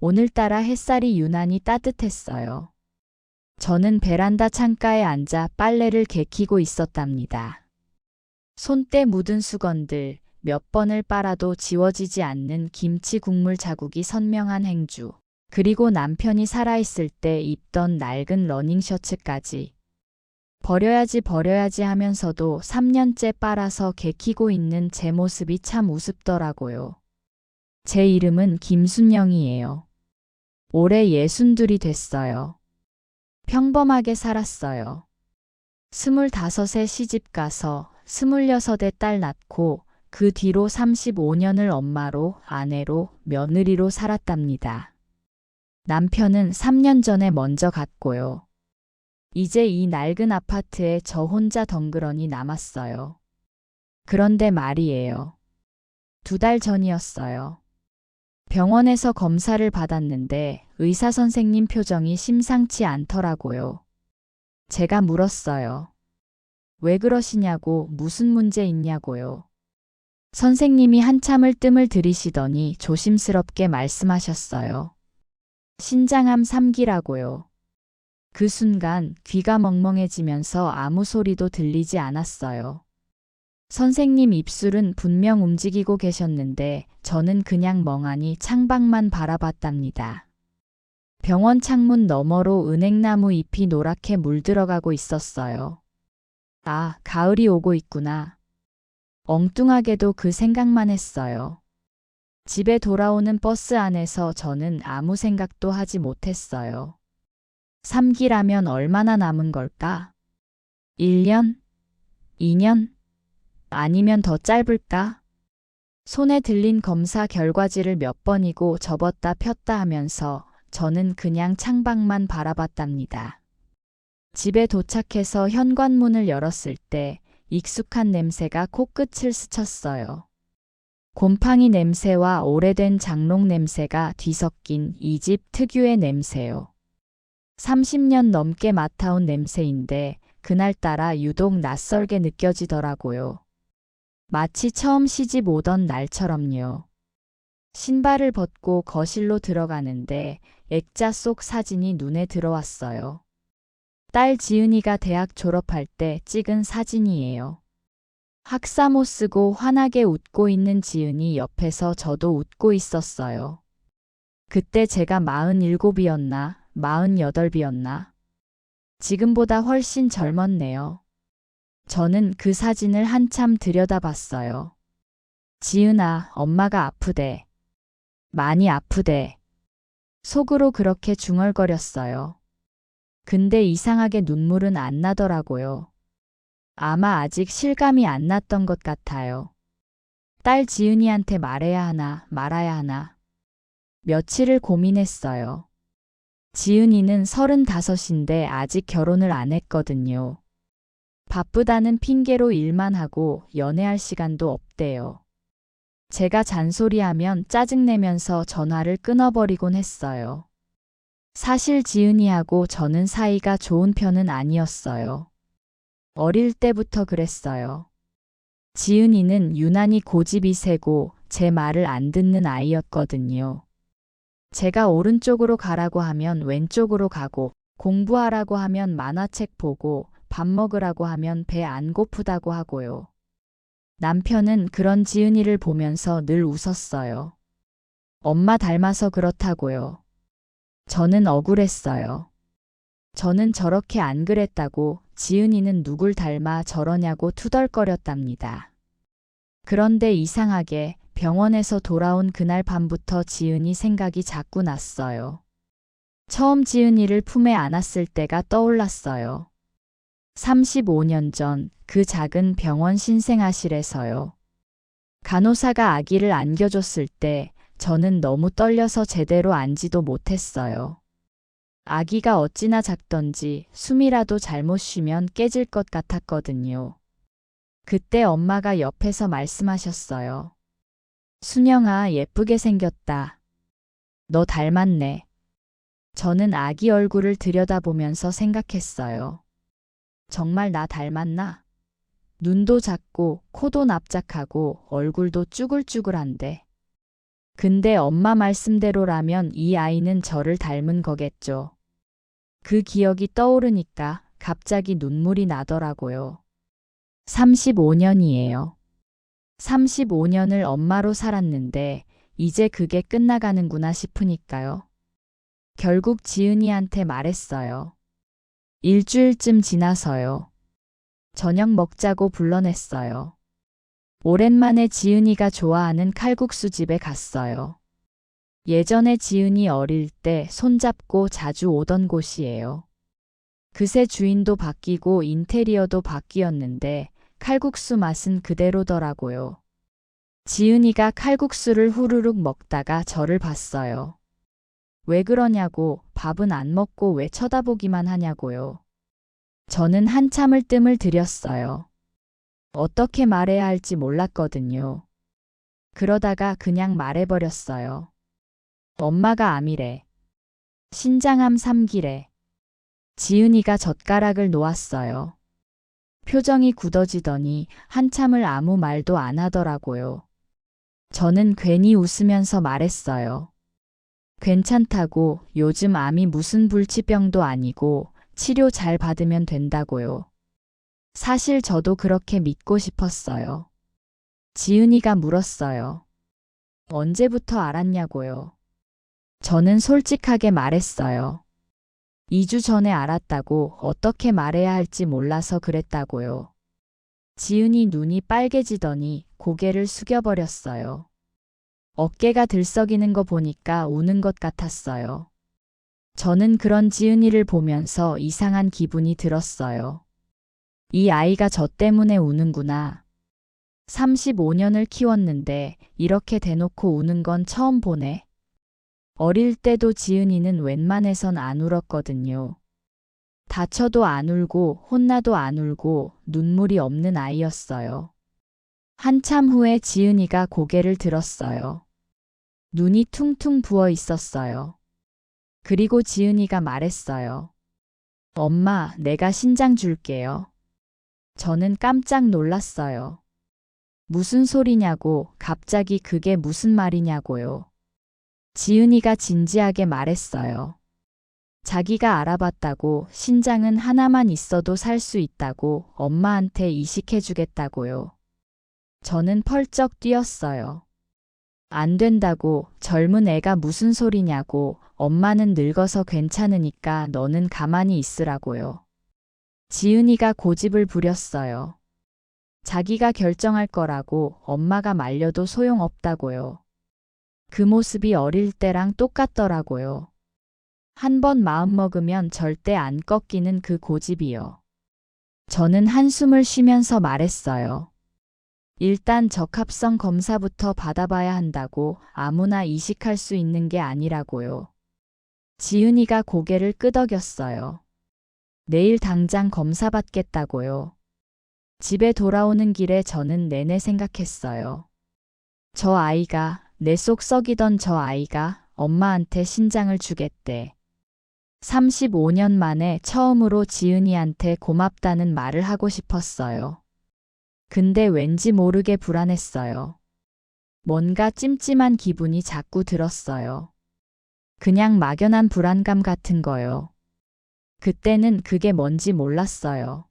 오늘따라 햇살이 유난히 따뜻했어요. 저는 베란다 창가에 앉아 빨래를 개키고 있었답니다. 손때 묻은 수건들, 몇 번을 빨아도 지워지지 않는 김치 국물 자국이 선명한 행주, 그리고 남편이 살아있을 때 입던 낡은 러닝셔츠까지. 버려야지 하면서도 3년째 빨아서 개키고 있는 제 모습이 참 우습더라고요. 제 이름은 김순영이에요. 올해 62이 됐어요. 평범하게 살았어요. 25에 시집 가서 26에 딸 낳고 그 뒤로 35년을 엄마로, 아내로, 며느리로 살았답니다. 남편은 3년 전에 먼저 갔고요. 이제 이 낡은 아파트에 저 혼자 덩그러니 남았어요. 그런데 말이에요. 2달 전이었어요. 병원에서 검사를 받았는데 의사 선생님 표정이 심상치 않더라고요. 제가 물었어요. 왜 그러시냐고, 무슨 문제 있냐고요. 선생님이 한참을 뜸을 들이시더니 조심스럽게 말씀하셨어요. 신장암 3기라고요. 그 순간 귀가 멍멍해지면서 아무 소리도 들리지 않았어요. 선생님 입술은 분명 움직이고 계셨는데 저는 그냥 멍하니 창밖만 바라봤답니다. 병원 창문 너머로 은행나무 잎이 노랗게 물들어가고 있었어요. 아, 가을이 오고 있구나. 엉뚱하게도 그 생각만 했어요. 집에 돌아오는 버스 안에서 저는 아무 생각도 하지 못했어요. 3기라면 얼마나 남은 걸까? 1년? 2년? 아니면 더 짧을까? 손에 들린 검사 결과지를 몇 번이고 접었다 폈다 하면서 저는 그냥 창밖만 바라봤답니다. 집에 도착해서 현관문을 열었을 때 익숙한 냄새가 코끝을 스쳤어요. 곰팡이 냄새와 오래된 장롱 냄새가 뒤섞인 이 집 특유의 냄새요. 30년 넘게 맡아온 냄새인데 그날따라 유독 낯설게 느껴지더라고요. 마치 처음 시집 오던 날처럼요. 신발을 벗고 거실로 들어가는데 액자 속 사진이 눈에 들어왔어요. 딸 지은이가 대학 졸업할 때 찍은 사진이에요. 학사모 쓰고 환하게 웃고 있는 지은이 옆에서 저도 웃고 있었어요. 그때 제가 47이었나, 48이었나. 지금보다 훨씬 젊었네요. 저는 그 사진을 한참 들여다봤어요. 지은아, 엄마가 아프대. 많이 아프대. 속으로 그렇게 중얼거렸어요. 근데 이상하게 눈물은 안 나더라고요. 아마 아직 실감이 안 났던 것 같아요. 딸 지은이한테 말해야 하나 말아야 하나. 며칠을 고민했어요. 지은이는 35인데 아직 결혼을 안 했거든요. 바쁘다는 핑계로 일만 하고 연애할 시간도 없대요. 제가 잔소리하면 짜증내면서 전화를 끊어버리곤 했어요. 사실 지은이하고 저는 사이가 좋은 편은 아니었어요. 어릴 때부터 그랬어요. 지은이는 유난히 고집이 세고 제 말을 안 듣는 아이였거든요. 제가 오른쪽으로 가라고 하면 왼쪽으로 가고, 공부하라고 하면 만화책 보고, 밥 먹으라고 하면 배 안 고프다고 하고요. 남편은 그런 지은이를 보면서 늘 웃었어요. 엄마 닮아서 그렇다고요. 저는 억울했어요. 저는 저렇게 안 그랬다고, 지은이는 누굴 닮아 저러냐고 투덜거렸답니다. 그런데 이상하게 병원에서 돌아온 그날 밤부터 지은이 생각이 자꾸 났어요. 처음 지은이를 품에 안았을 때가 떠올랐어요. 35년 전 그 작은 병원 신생아실에서요. 간호사가 아기를 안겨줬을 때 저는 너무 떨려서 제대로 앉지도 못했어요. 아기가 어찌나 작던지 숨이라도 잘못 쉬면 깨질 것 같았거든요. 그때 엄마가 옆에서 말씀하셨어요. 순영아, 예쁘게 생겼다. 너 닮았네. 저는 아기 얼굴을 들여다보면서 생각했어요. 정말 나 닮았나? 눈도 작고 코도 납작하고 얼굴도 쭈글쭈글한데. 근데 엄마 말씀대로라면 이 아이는 저를 닮은 거겠죠. 그 기억이 떠오르니까 갑자기 눈물이 나더라고요. 35년이에요. 35년을 엄마로 살았는데 이제 그게 끝나가는구나 싶으니까요. 결국 지은이한테 말했어요. 일주일쯤 지나서요. 저녁 먹자고 불러냈어요. 오랜만에 지은이가 좋아하는 칼국수 집에 갔어요. 예전에 지은이 어릴 때 손잡고 자주 오던 곳이에요. 그새 주인도 바뀌고 인테리어도 바뀌었는데 칼국수 맛은 그대로더라고요. 지은이가 칼국수를 후루룩 먹다가 저를 봤어요. 왜 그러냐고, 밥은 안 먹고 왜 쳐다보기만 하냐고요. 저는 한참을 뜸을 들였어요. 어떻게 말해야 할지 몰랐거든요. 그러다가 그냥 말해버렸어요. 엄마가 암이래. 신장암 3기래. 지은이가 젓가락을 놓았어요. 표정이 굳어지더니 한참을 아무 말도 안 하더라고요. 저는 괜히 웃으면서 말했어요. 괜찮다고, 요즘 암이 무슨 불치병도 아니고 치료 잘 받으면 된다고요. 사실 저도 그렇게 믿고 싶었어요. 지은이가 물었어요. 언제부터 알았냐고요. 저는 솔직하게 말했어요. 2주 전에 알았다고. 어떻게 말해야 할지 몰라서 그랬다고요. 지은이 눈이 빨개지더니 고개를 숙여버렸어요. 어깨가 들썩이는 거 보니까 우는 것 같았어요. 저는 그런 지은이를 보면서 이상한 기분이 들었어요. 이 아이가 저 때문에 우는구나. 35년을 키웠는데 이렇게 대놓고 우는 건 처음 보네. 어릴 때도 지은이는 웬만해선 안 울었거든요. 다쳐도 안 울고 혼나도 안 울고 눈물이 없는 아이였어요. 한참 후에 지은이가 고개를 들었어요. 눈이 퉁퉁 부어 있었어요. 그리고 지은이가 말했어요. 엄마, 내가 신장 줄게요. 저는 깜짝 놀랐어요. 무슨 소리냐고, 갑자기 그게 무슨 말이냐고요. 지은이가 진지하게 말했어요. 자기가 알아봤다고 신장은 하나만 있어도 살 수 있다고 엄마한테 이식해주겠다고요. 저는 펄쩍 뛰었어요. 안 된다고, 젊은 애가 무슨 소리냐고, 엄마는 늙어서 괜찮으니까 너는 가만히 있으라고요. 지은이가 고집을 부렸어요. 자기가 결정할 거라고 엄마가 말려도 소용없다고요. 그 모습이 어릴 때랑 똑같더라고요. 한 번 마음먹으면 절대 안 꺾이는 그 고집이요. 저는 한숨을 쉬면서 말했어요. 일단 적합성 검사부터 받아봐야 한다고. 아무나 이식할 수 있는 게 아니라고요. 지은이가 고개를 끄덕였어요. 내일 당장 검사 받겠다고요. 집에 돌아오는 길에 저는 내내 생각했어요. 저 아이가, 내 속 썩이던 저 아이가 엄마한테 신장을 주겠대. 35년 만에 처음으로 지은이한테 고맙다는 말을 하고 싶었어요. 근데 왠지 모르게 불안했어요. 뭔가 찜찜한 기분이 자꾸 들었어요. 그냥 막연한 불안감 같은 거요. 그때는 그게 뭔지 몰랐어요.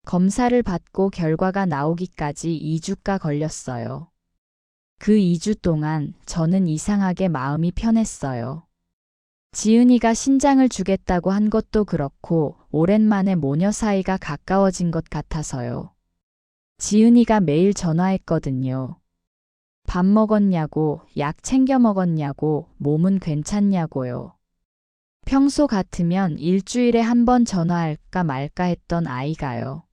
검사를 받고 결과가 나오기까지 2주가 걸렸어요. 그 2주 동안 저는 이상하게 마음이 편했어요. 지은이가 신장을 주겠다고 한 것도 그렇고 오랜만에 모녀 사이가 가까워진 것 같아서요. 지은이가 매일 전화했거든요. 밥 먹었냐고, 약 챙겨 먹었냐고, 몸은 괜찮냐고요. 평소 같으면 일주일에 한 번 전화할까 말까 했던 아이가요.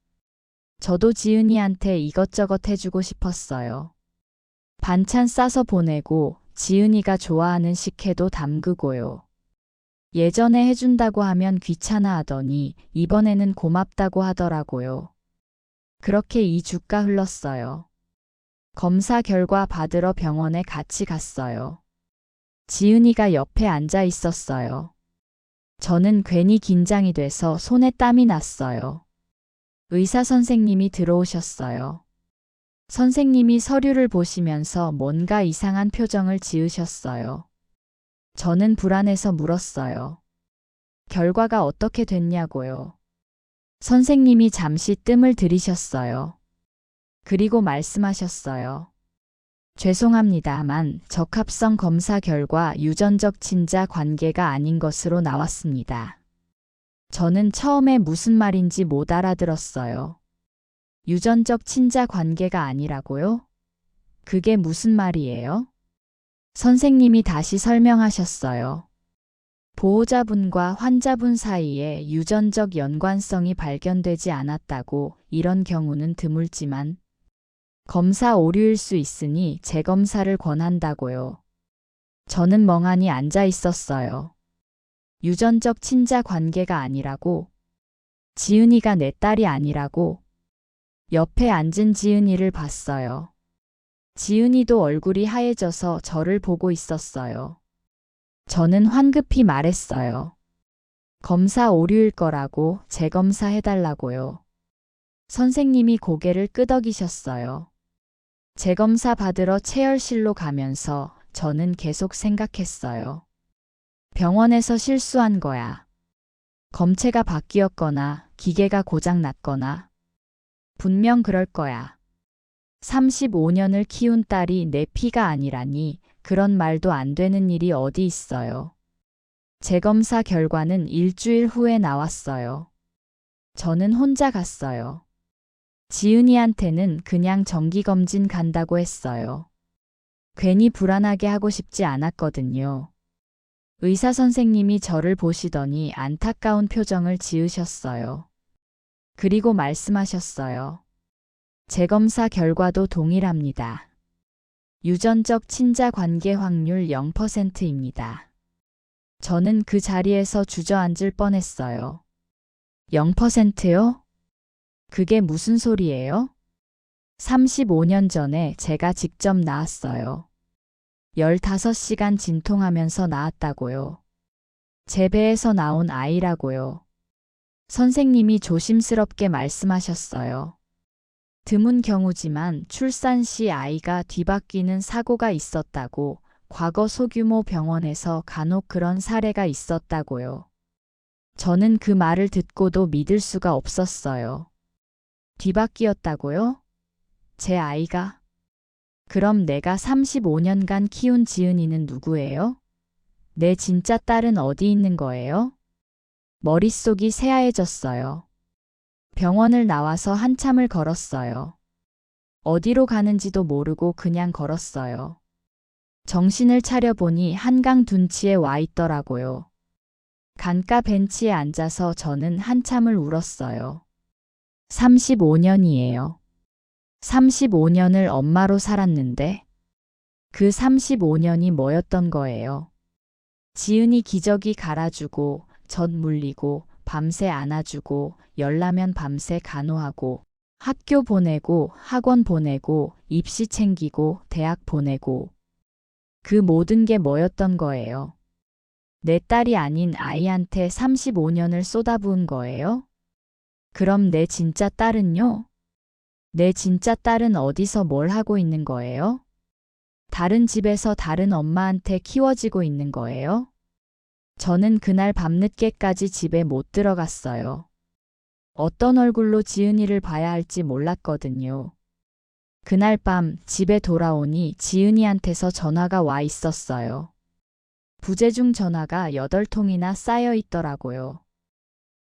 저도 지은이한테 이것저것 해주고 싶었어요. 반찬 싸서 보내고, 지은이가 좋아하는 식혜도 담그고요. 예전에 해준다고 하면 귀찮아 하더니 이번에는 고맙다고 하더라고요. 그렇게 2주가 흘렀어요. 검사 결과 받으러 병원에 같이 갔어요. 지은이가 옆에 앉아 있었어요. 저는 괜히 긴장이 돼서 손에 땀이 났어요. 의사 선생님이 들어오셨어요. 선생님이 서류를 보시면서 뭔가 이상한 표정을 지으셨어요. 저는 불안해서 물었어요. 결과가 어떻게 됐냐고요. 선생님이 잠시 뜸을 들이셨어요. 그리고 말씀하셨어요. 죄송합니다만 적합성 검사 결과 유전적 친자 관계가 아닌 것으로 나왔습니다. 저는 처음에 무슨 말인지 못 알아들었어요. 유전적 친자 관계가 아니라고요? 그게 무슨 말이에요? 선생님이 다시 설명하셨어요. 보호자분과 환자분 사이에 유전적 연관성이 발견되지 않았다고 이런 경우는 드물지만 검사 오류일 수 있으니 재검사를 권한다고요. 저는 멍하니 앉아 있었어요. 유전적 친자 관계가 아니라고? 지은이가 내 딸이 아니라고? 옆에 앉은 지은이를 봤어요. 지은이도 얼굴이 하얘져서 저를 보고 있었어요. 저는 황급히 말했어요. 검사 오류일 거라고 재검사 해달라고요. 선생님이 고개를 끄덕이셨어요. 재검사 받으러 체열실로 가면서 저는 계속 생각했어요. 병원에서 실수한 거야. 검체가 바뀌었거나 기계가 고장 났거나 분명 그럴 거야. 35년을 키운 딸이 내 피가 아니라니 그런 말도 안 되는 일이 어디 있어요. 재검사 결과는 일주일 후에 나왔어요. 저는 혼자 갔어요. 지은이한테는 그냥 정기검진 간다고 했어요. 괜히 불안하게 하고 싶지 않았거든요. 의사 선생님이 저를 보시더니 안타까운 표정을 지으셨어요. 그리고 말씀하셨어요. 재검사 결과도 동일합니다. 유전적 친자 관계 확률 0%입니다. 저는 그 자리에서 주저앉을 뻔했어요. 0%요? 그게 무슨 소리예요? 35년 전에 제가 직접 낳았어요. 15시간 진통하면서 낳았다고요. 제 배에서 나온 아이라고요. 선생님이 조심스럽게 말씀하셨어요. 드문 경우지만 출산 시 아이가 뒤바뀌는 사고가 있었다고 과거 소규모 병원에서 간혹 그런 사례가 있었다고요. 저는 그 말을 듣고도 믿을 수가 없었어요. 뒤바뀌었다고요? 제 아이가? 그럼 내가 35년간 키운 지은이는 누구예요? 내 진짜 딸은 어디 있는 거예요? 머릿속이 새하얘졌어요. 병원을 나와서 한참을 걸었어요. 어디로 가는지도 모르고 그냥 걸었어요. 정신을 차려보니 한강 둔치에 와 있더라고요. 강가 벤치에 앉아서 저는 한참을 울었어요. 35년이에요. 35년을 엄마로 살았는데 그 35년이 뭐였던 거예요? 지은이 기저귀 갈아주고 젖 물리고 밤새 안아주고 열나면 밤새 간호하고 학교 보내고 학원 보내고 입시 챙기고 대학 보내고 그 모든 게 뭐였던 거예요? 내 딸이 아닌 아이한테 35년을 쏟아부은 거예요? 그럼 내 진짜 딸은요? 내 진짜 딸은 어디서 뭘 하고 있는 거예요? 다른 집에서 다른 엄마한테 키워지고 있는 거예요? 저는 그날 밤늦게까지 집에 못 들어갔어요. 어떤 얼굴로 지은이를 봐야 할지 몰랐거든요. 그날 밤 집에 돌아오니 지은이한테서 전화가 와 있었어요. 부재중 전화가 8통이나 쌓여 있더라고요.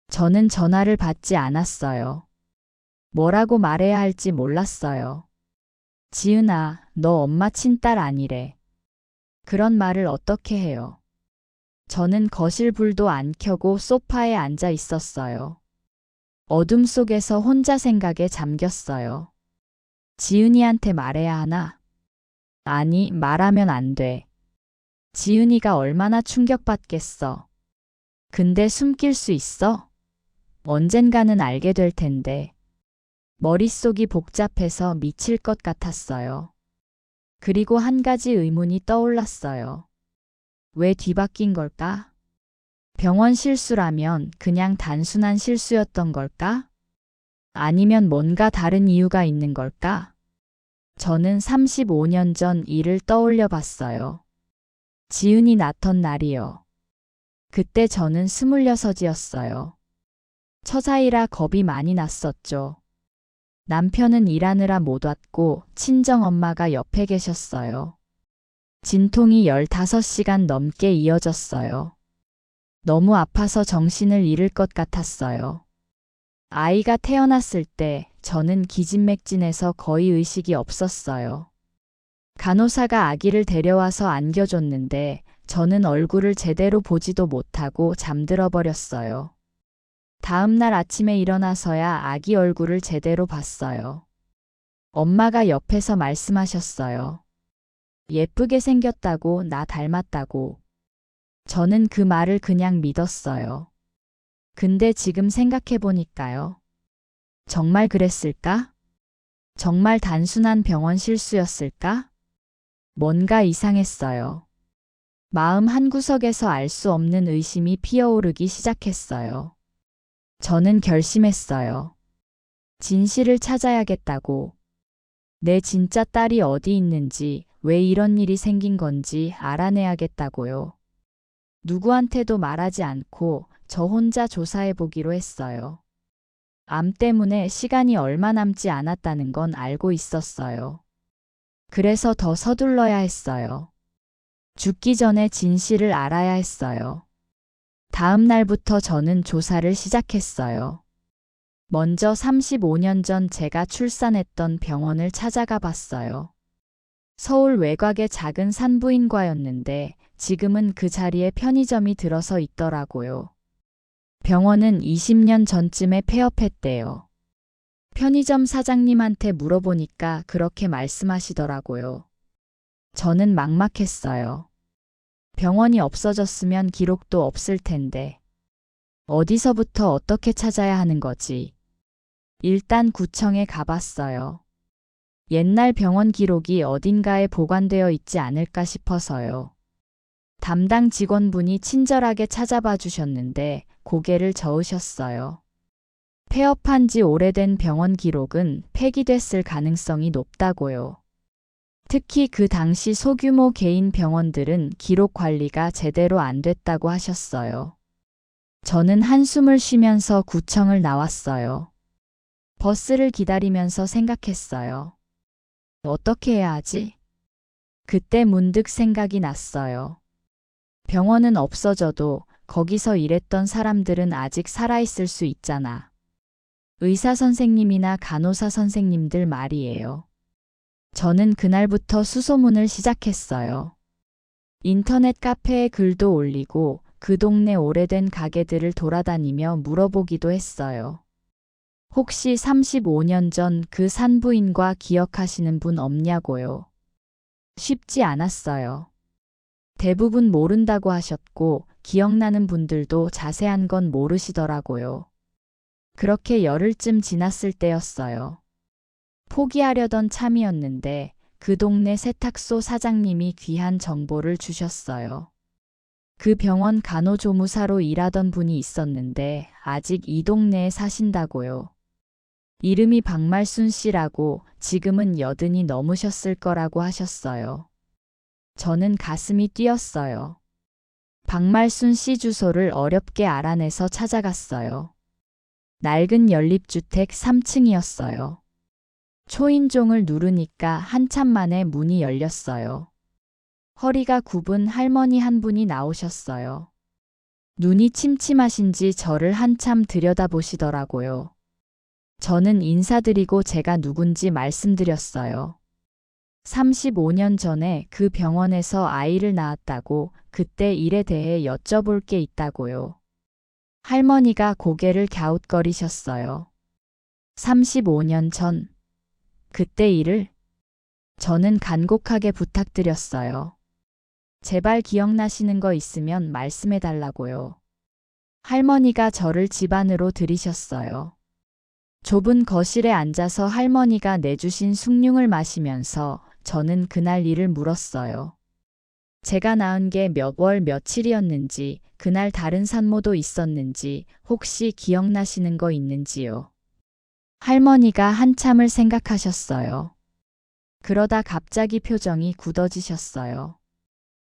저는 전화를 받지 않았어요. 뭐라고 말해야 할지 몰랐어요. 지은아, 너 엄마 친딸 아니래. 그런 말을 어떻게 해요? 저는 거실 불도 안 켜고 소파에 앉아 있었어요. 어둠 속에서 혼자 생각에 잠겼어요. 지은이한테 말해야 하나? 아니, 말하면 안 돼. 지은이가 얼마나 충격받겠어. 근데 숨길 수 있어? 언젠가는 알게 될 텐데. 머릿속이 복잡해서 미칠 것 같았어요. 그리고 한 가지 의문이 떠올랐어요. 왜 뒤바뀐 걸까? 병원 실수라면 그냥 단순한 실수였던 걸까? 아니면 뭔가 다른 이유가 있는 걸까? 저는 35년 전 일을 떠올려 봤어요. 지은이 낳던 날이요. 그때 저는 26이었어요. 처자이라 겁이 많이 났었죠. 남편은 일하느라 못 왔고 친정엄마가 옆에 계셨어요. 진통이 15시간 넘게 이어졌어요. 너무 아파서 정신을 잃을 것 같았어요. 아이가 태어났을 때 저는 기진맥진해서 거의 의식이 없었어요. 간호사가 아기를 데려와서 안겨줬는데 저는 얼굴을 제대로 보지도 못하고 잠들어 버렸어요. 다음 날 아침에 일어나서야 아기 얼굴을 제대로 봤어요. 엄마가 옆에서 말씀하셨어요. 예쁘게 생겼다고, 나 닮았다고. 저는 그 말을 그냥 믿었어요. 근데 지금 생각해보니까요. 정말 그랬을까? 정말 단순한 병원 실수였을까? 뭔가 이상했어요. 마음 한구석에서 알 수 없는 의심이 피어오르기 시작했어요. 저는 결심했어요. 진실을 찾아야겠다고. 내 진짜 딸이 어디 있는지, 왜 이런 일이 생긴 건지 알아내야겠다고요. 누구한테도 말하지 않고 저 혼자 조사해 보기로 했어요. 암 때문에 시간이 얼마 남지 않았다는 건 알고 있었어요. 그래서 더 서둘러야 했어요. 죽기 전에 진실을 알아야 했어요. 다음 날부터 저는 조사를 시작했어요. 먼저 35년 전 제가 출산했던 병원을 찾아가 봤어요. 서울 외곽의 작은 산부인과였는데 지금은 그 자리에 편의점이 들어서 있더라고요. 병원은 20년 전쯤에 폐업했대요. 편의점 사장님한테 물어보니까 그렇게 말씀하시더라고요. 저는 막막했어요. 병원이 없어졌으면 기록도 없을 텐데. 어디서부터 어떻게 찾아야 하는 거지? 일단 구청에 가봤어요. 옛날 병원 기록이 어딘가에 보관되어 있지 않을까 싶어서요. 담당 직원분이 친절하게 찾아봐 주셨는데 고개를 저으셨어요. 폐업한 지 오래된 병원 기록은 폐기됐을 가능성이 높다고요. 특히 그 당시 소규모 개인 병원들은 기록 관리가 제대로 안 됐다고 하셨어요. 저는 한숨을 쉬면서 구청을 나왔어요. 버스를 기다리면서 생각했어요. 어떻게 해야 하지? 그때 문득 생각이 났어요. 병원은 없어져도 거기서 일했던 사람들은 아직 살아있을 수 있잖아. 의사 선생님이나 간호사 선생님들 말이에요. 저는 그날부터 수소문을 시작했어요. 인터넷 카페에 글도 올리고 그 동네 오래된 가게들을 돌아다니며 물어보기도 했어요. 혹시 35년 전 그 산부인과 기억하시는 분 없냐고요. 쉽지 않았어요. 대부분 모른다고 하셨고 기억나는 분들도 자세한 건 모르시더라고요. 그렇게 열흘쯤 지났을 때였어요. 포기하려던 참이었는데 그 동네 세탁소 사장님이 귀한 정보를 주셨어요. 그 병원 간호조무사로 일하던 분이 있었는데 아직 이 동네에 사신다고요. 이름이 박말순 씨라고 지금은 80이 넘으셨을 거라고 하셨어요. 저는 가슴이 뛰었어요. 박말순 씨 주소를 어렵게 알아내서 찾아갔어요. 낡은 연립주택 3층이었어요. 초인종을 누르니까 한참 만에 문이 열렸어요. 허리가 굽은 할머니 한 분이 나오셨어요. 눈이 침침하신지 저를 한참 들여다보시더라고요. 저는 인사드리고 제가 누군지 말씀드렸어요. 35년 전에 그 병원에서 아이를 낳았다고 그때 일에 대해 여쭤볼 게 있다고요. 할머니가 고개를 갸웃거리셨어요. 35년 전, 그때 일을? 저는 간곡하게 부탁드렸어요. 제발 기억나시는 거 있으면 말씀해 달라고요. 할머니가 저를 집 안으로 들이셨어요. 좁은 거실에 앉아서 할머니가 내주신 숭늉을 마시면서 저는 그날 일을 물었어요. 제가 낳은 게 몇 월 며칠이었는지, 그날 다른 산모도 있었는지, 혹시 기억나시는 거 있는지요? 할머니가 한참을 생각하셨어요. 그러다 갑자기 표정이 굳어지셨어요.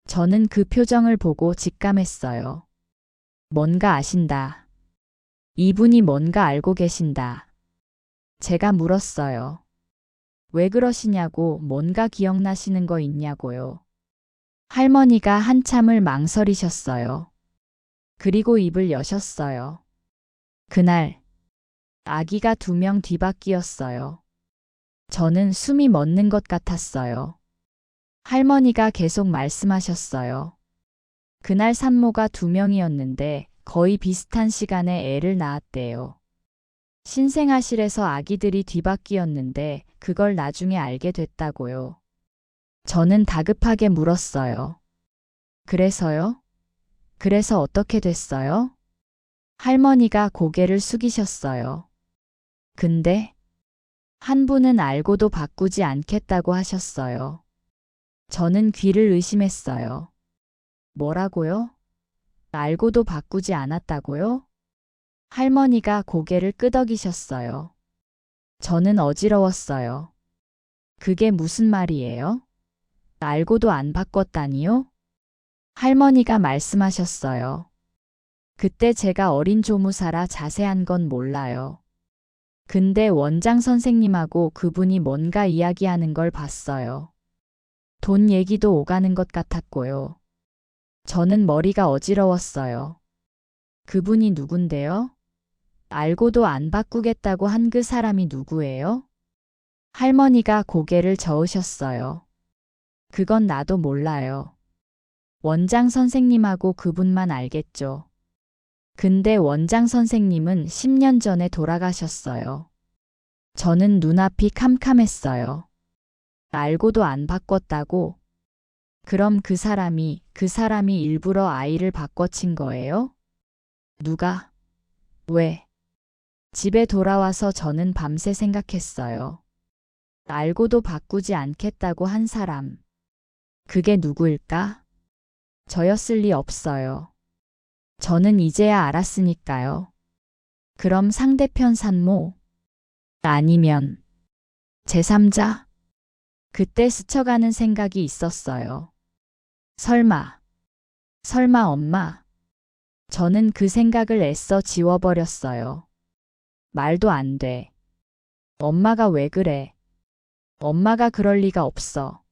저는 그 표정을 보고 직감했어요. 뭔가 아신다. 이분이 뭔가 알고 계신다. 제가 물었어요. 왜 그러시냐고, 뭔가 기억나시는 거 있냐고요. 할머니가 한참을 망설이셨어요. 그리고 입을 여셨어요. 그날 아기가 2명 뒤바뀌었어요. 저는 숨이 멎는 것 같았어요. 할머니가 계속 말씀하셨어요. 그날 산모가 2명이었는데 거의 비슷한 시간에 애를 낳았대요. 신생아실에서 아기들이 뒤바뀌었는데 그걸 나중에 알게 됐다고요. 저는 다급하게 물었어요. 그래서요? 그래서 어떻게 됐어요? 할머니가 고개를 숙이셨어요. 근데 한 분은 알고도 바꾸지 않겠다고 하셨어요. 저는 귀를 의심했어요. 뭐라고요? 알고도 바꾸지 않았다고요? 할머니가 고개를 끄덕이셨어요. 저는 어지러웠어요. 그게 무슨 말이에요? 알고도 안 바꿨다니요? 할머니가 말씀하셨어요. 그때 제가 어린 조무사라 자세한 건 몰라요. 근데 원장 선생님하고 그분이 뭔가 이야기하는 걸 봤어요. 돈 얘기도 오가는 것 같았고요. 저는 머리가 어지러웠어요. 그분이 누군데요? 알고도 안 바꾸겠다고 한 그 사람이 누구예요? 할머니가 고개를 저으셨어요. 그건 나도 몰라요. 원장 선생님하고 그분만 알겠죠. 근데 원장 선생님은 10년 전에 돌아가셨어요. 저는 눈앞이 캄캄했어요. 알고도 안 바꿨다고? 그럼 그 사람이 일부러 아이를 바꿔친 거예요? 누가? 왜? 집에 돌아와서 저는 밤새 생각했어요. 알고도 바꾸지 않겠다고 한 사람. 그게 누구일까? 저였을 리 없어요. 저는 이제야 알았으니까요. 그럼 상대편 산모? 아니면 제3자? 그때 스쳐가는 생각이 있었어요. 설마 엄마? 저는 그 생각을 애써 지워버렸어요. 말도 안 돼. 엄마가 왜 그래? 엄마가 그럴 리가 없어.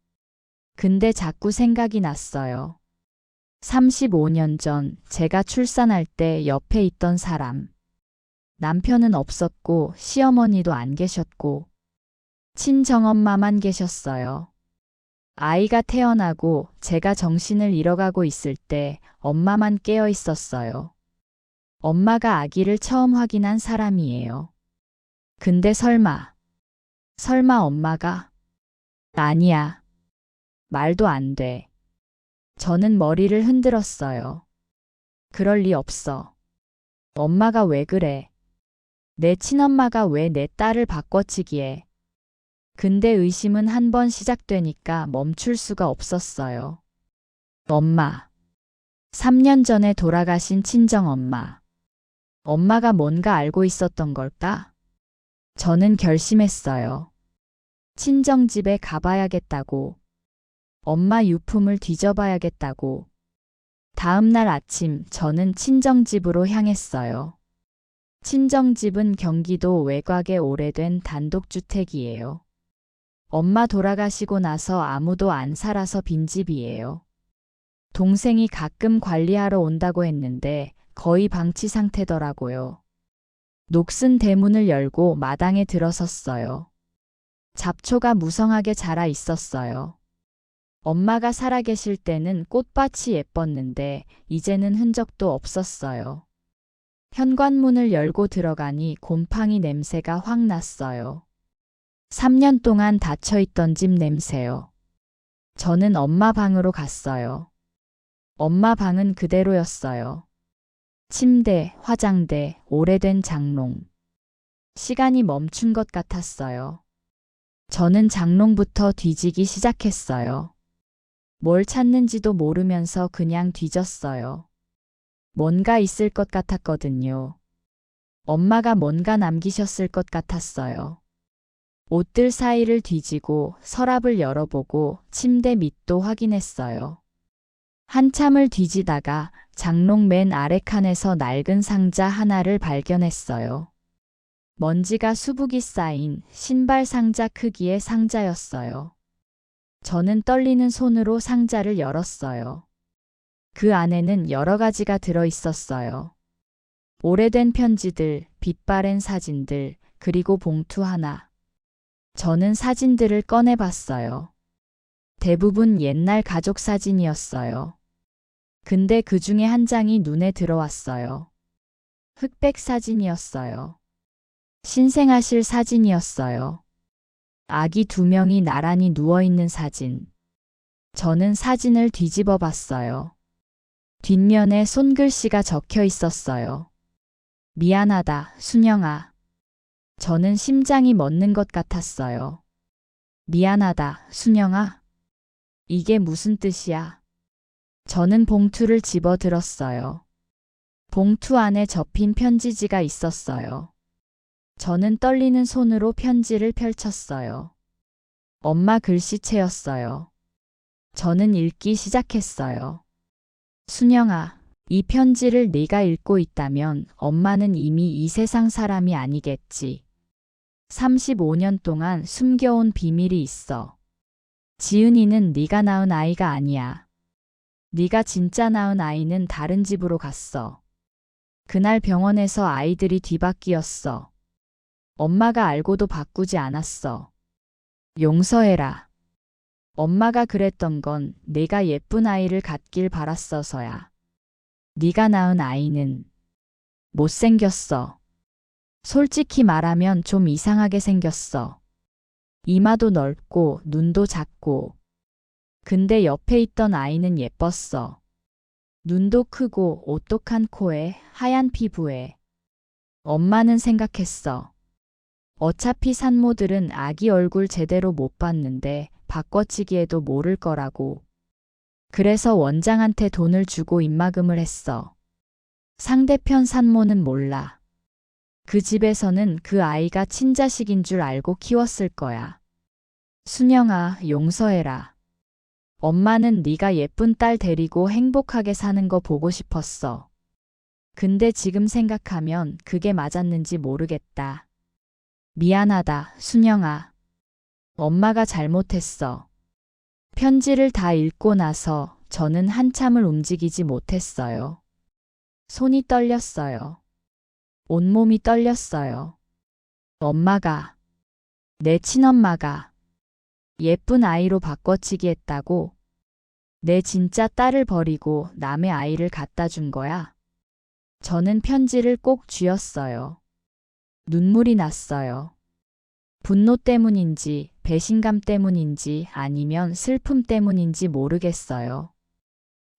근데 자꾸 생각이 났어요. 35년 전 제가 출산할 때 옆에 있던 사람. 남편은 없었고 시어머니도 안 계셨고 친정엄마만 계셨어요. 아이가 태어나고 제가 정신을 잃어가고 있을 때 엄마만 깨어 있었어요. 엄마가 아기를 처음 확인한 사람이에요. 근데 설마 엄마가? 아니야. 말도 안 돼. 저는 머리를 흔들었어요. 그럴 리 없어. 엄마가 왜 그래? 내 친엄마가 왜 내 딸을 바꿔치기해? 근데 의심은 한 번 시작되니까 멈출 수가 없었어요. 엄마. 3년 전에 돌아가신 친정엄마. 엄마가 뭔가 알고 있었던 걸까? 저는 결심했어요. 친정집에 가봐야겠다고. 엄마 유품을 뒤져봐야겠다고. 다음 날 아침 저는 친정집으로 향했어요. 친정집은 경기도 외곽의 오래된 단독주택이에요. 엄마 돌아가시고 나서 아무도 안 살아서 빈집이에요. 동생이 가끔 관리하러 온다고 했는데 거의 방치 상태더라고요. 녹슨 대문을 열고 마당에 들어섰어요. 잡초가 무성하게 자라 있었어요. 엄마가 살아계실 때는 꽃밭이 예뻤는데 이제는 흔적도 없었어요. 현관문을 열고 들어가니 곰팡이 냄새가 확 났어요. 3년 동안 닫혀있던 집 냄새요. 저는 엄마 방으로 갔어요. 엄마 방은 그대로였어요. 침대, 화장대, 오래된 장롱. 시간이 멈춘 것 같았어요. 저는 장롱부터 뒤지기 시작했어요. 뭘 찾는지도 모르면서 그냥 뒤졌어요. 뭔가 있을 것 같았거든요. 엄마가 뭔가 남기셨을 것 같았어요. 옷들 사이를 뒤지고 서랍을 열어보고 침대 밑도 확인했어요. 한참을 뒤지다가 장롱 맨 아래 칸에서 낡은 상자 하나를 발견했어요. 먼지가 수북이 쌓인 신발 상자 크기의 상자였어요. 저는 떨리는 손으로 상자를 열었어요. 그 안에는 여러 가지가 들어 있었어요. 오래된 편지들, 빛바랜 사진들, 그리고 봉투 하나. 저는 사진들을 꺼내봤어요. 대부분 옛날 가족 사진이었어요. 근데 그 중에 한 장이 눈에 들어왔어요. 흑백 사진이었어요. 신생아실 사진이었어요. 아기 2명이 나란히 누워있는 사진. 저는 사진을 뒤집어 봤어요. 뒷면에 손글씨가 적혀 있었어요. 미안하다, 순영아. 저는 심장이 멎는 것 같았어요. 미안하다, 순영아. 이게 무슨 뜻이야? 저는 봉투를 집어 들었어요. 봉투 안에 접힌 편지지가 있었어요. 저는 떨리는 손으로 편지를 펼쳤어요. 엄마 글씨체였어요. 저는 읽기 시작했어요. 순영아, 이 편지를 네가 읽고 있다면 엄마는 이미 이 세상 사람이 아니겠지. 35년 동안 숨겨온 비밀이 있어. 지은이는 네가 낳은 아이가 아니야. 네가 진짜 낳은 아이는 다른 집으로 갔어. 그날 병원에서 아이들이 뒤바뀌었어. 엄마가 알고도 바꾸지 않았어. 용서해라. 엄마가 그랬던 건 내가 예쁜 아이를 갖길 바랐어서야. 네가 낳은 아이는 못생겼어. 솔직히 말하면 좀 이상하게 생겼어. 이마도 넓고 눈도 작고. 근데 옆에 있던 아이는 예뻤어. 눈도 크고 오똑한 코에 하얀 피부에. 엄마는 생각했어. 어차피 산모들은 아기 얼굴 제대로 못 봤는데 바꿔치기해도 모를 거라고. 그래서 원장한테 돈을 주고 입막음을 했어. 상대편 산모는 몰라. 그 집에서는 그 아이가 친자식인 줄 알고 키웠을 거야. 순영아, 용서해라. 엄마는 네가 예쁜 딸 데리고 행복하게 사는 거 보고 싶었어. 근데 지금 생각하면 그게 맞았는지 모르겠다. 미안하다, 순영아. 엄마가 잘못했어. 편지를 다 읽고 나서 저는 한참을 움직이지 못했어요. 손이 떨렸어요. 온몸이 떨렸어요. 엄마가, 내 친엄마가 예쁜 아이로 바꿔치기 했다고? 내 진짜 딸을 버리고 남의 아이를 갖다 준 거야? 저는 편지를 꼭 쥐었어요. 눈물이 났어요. 분노 때문인지 배신감 때문인지 아니면 슬픔 때문인지 모르겠어요.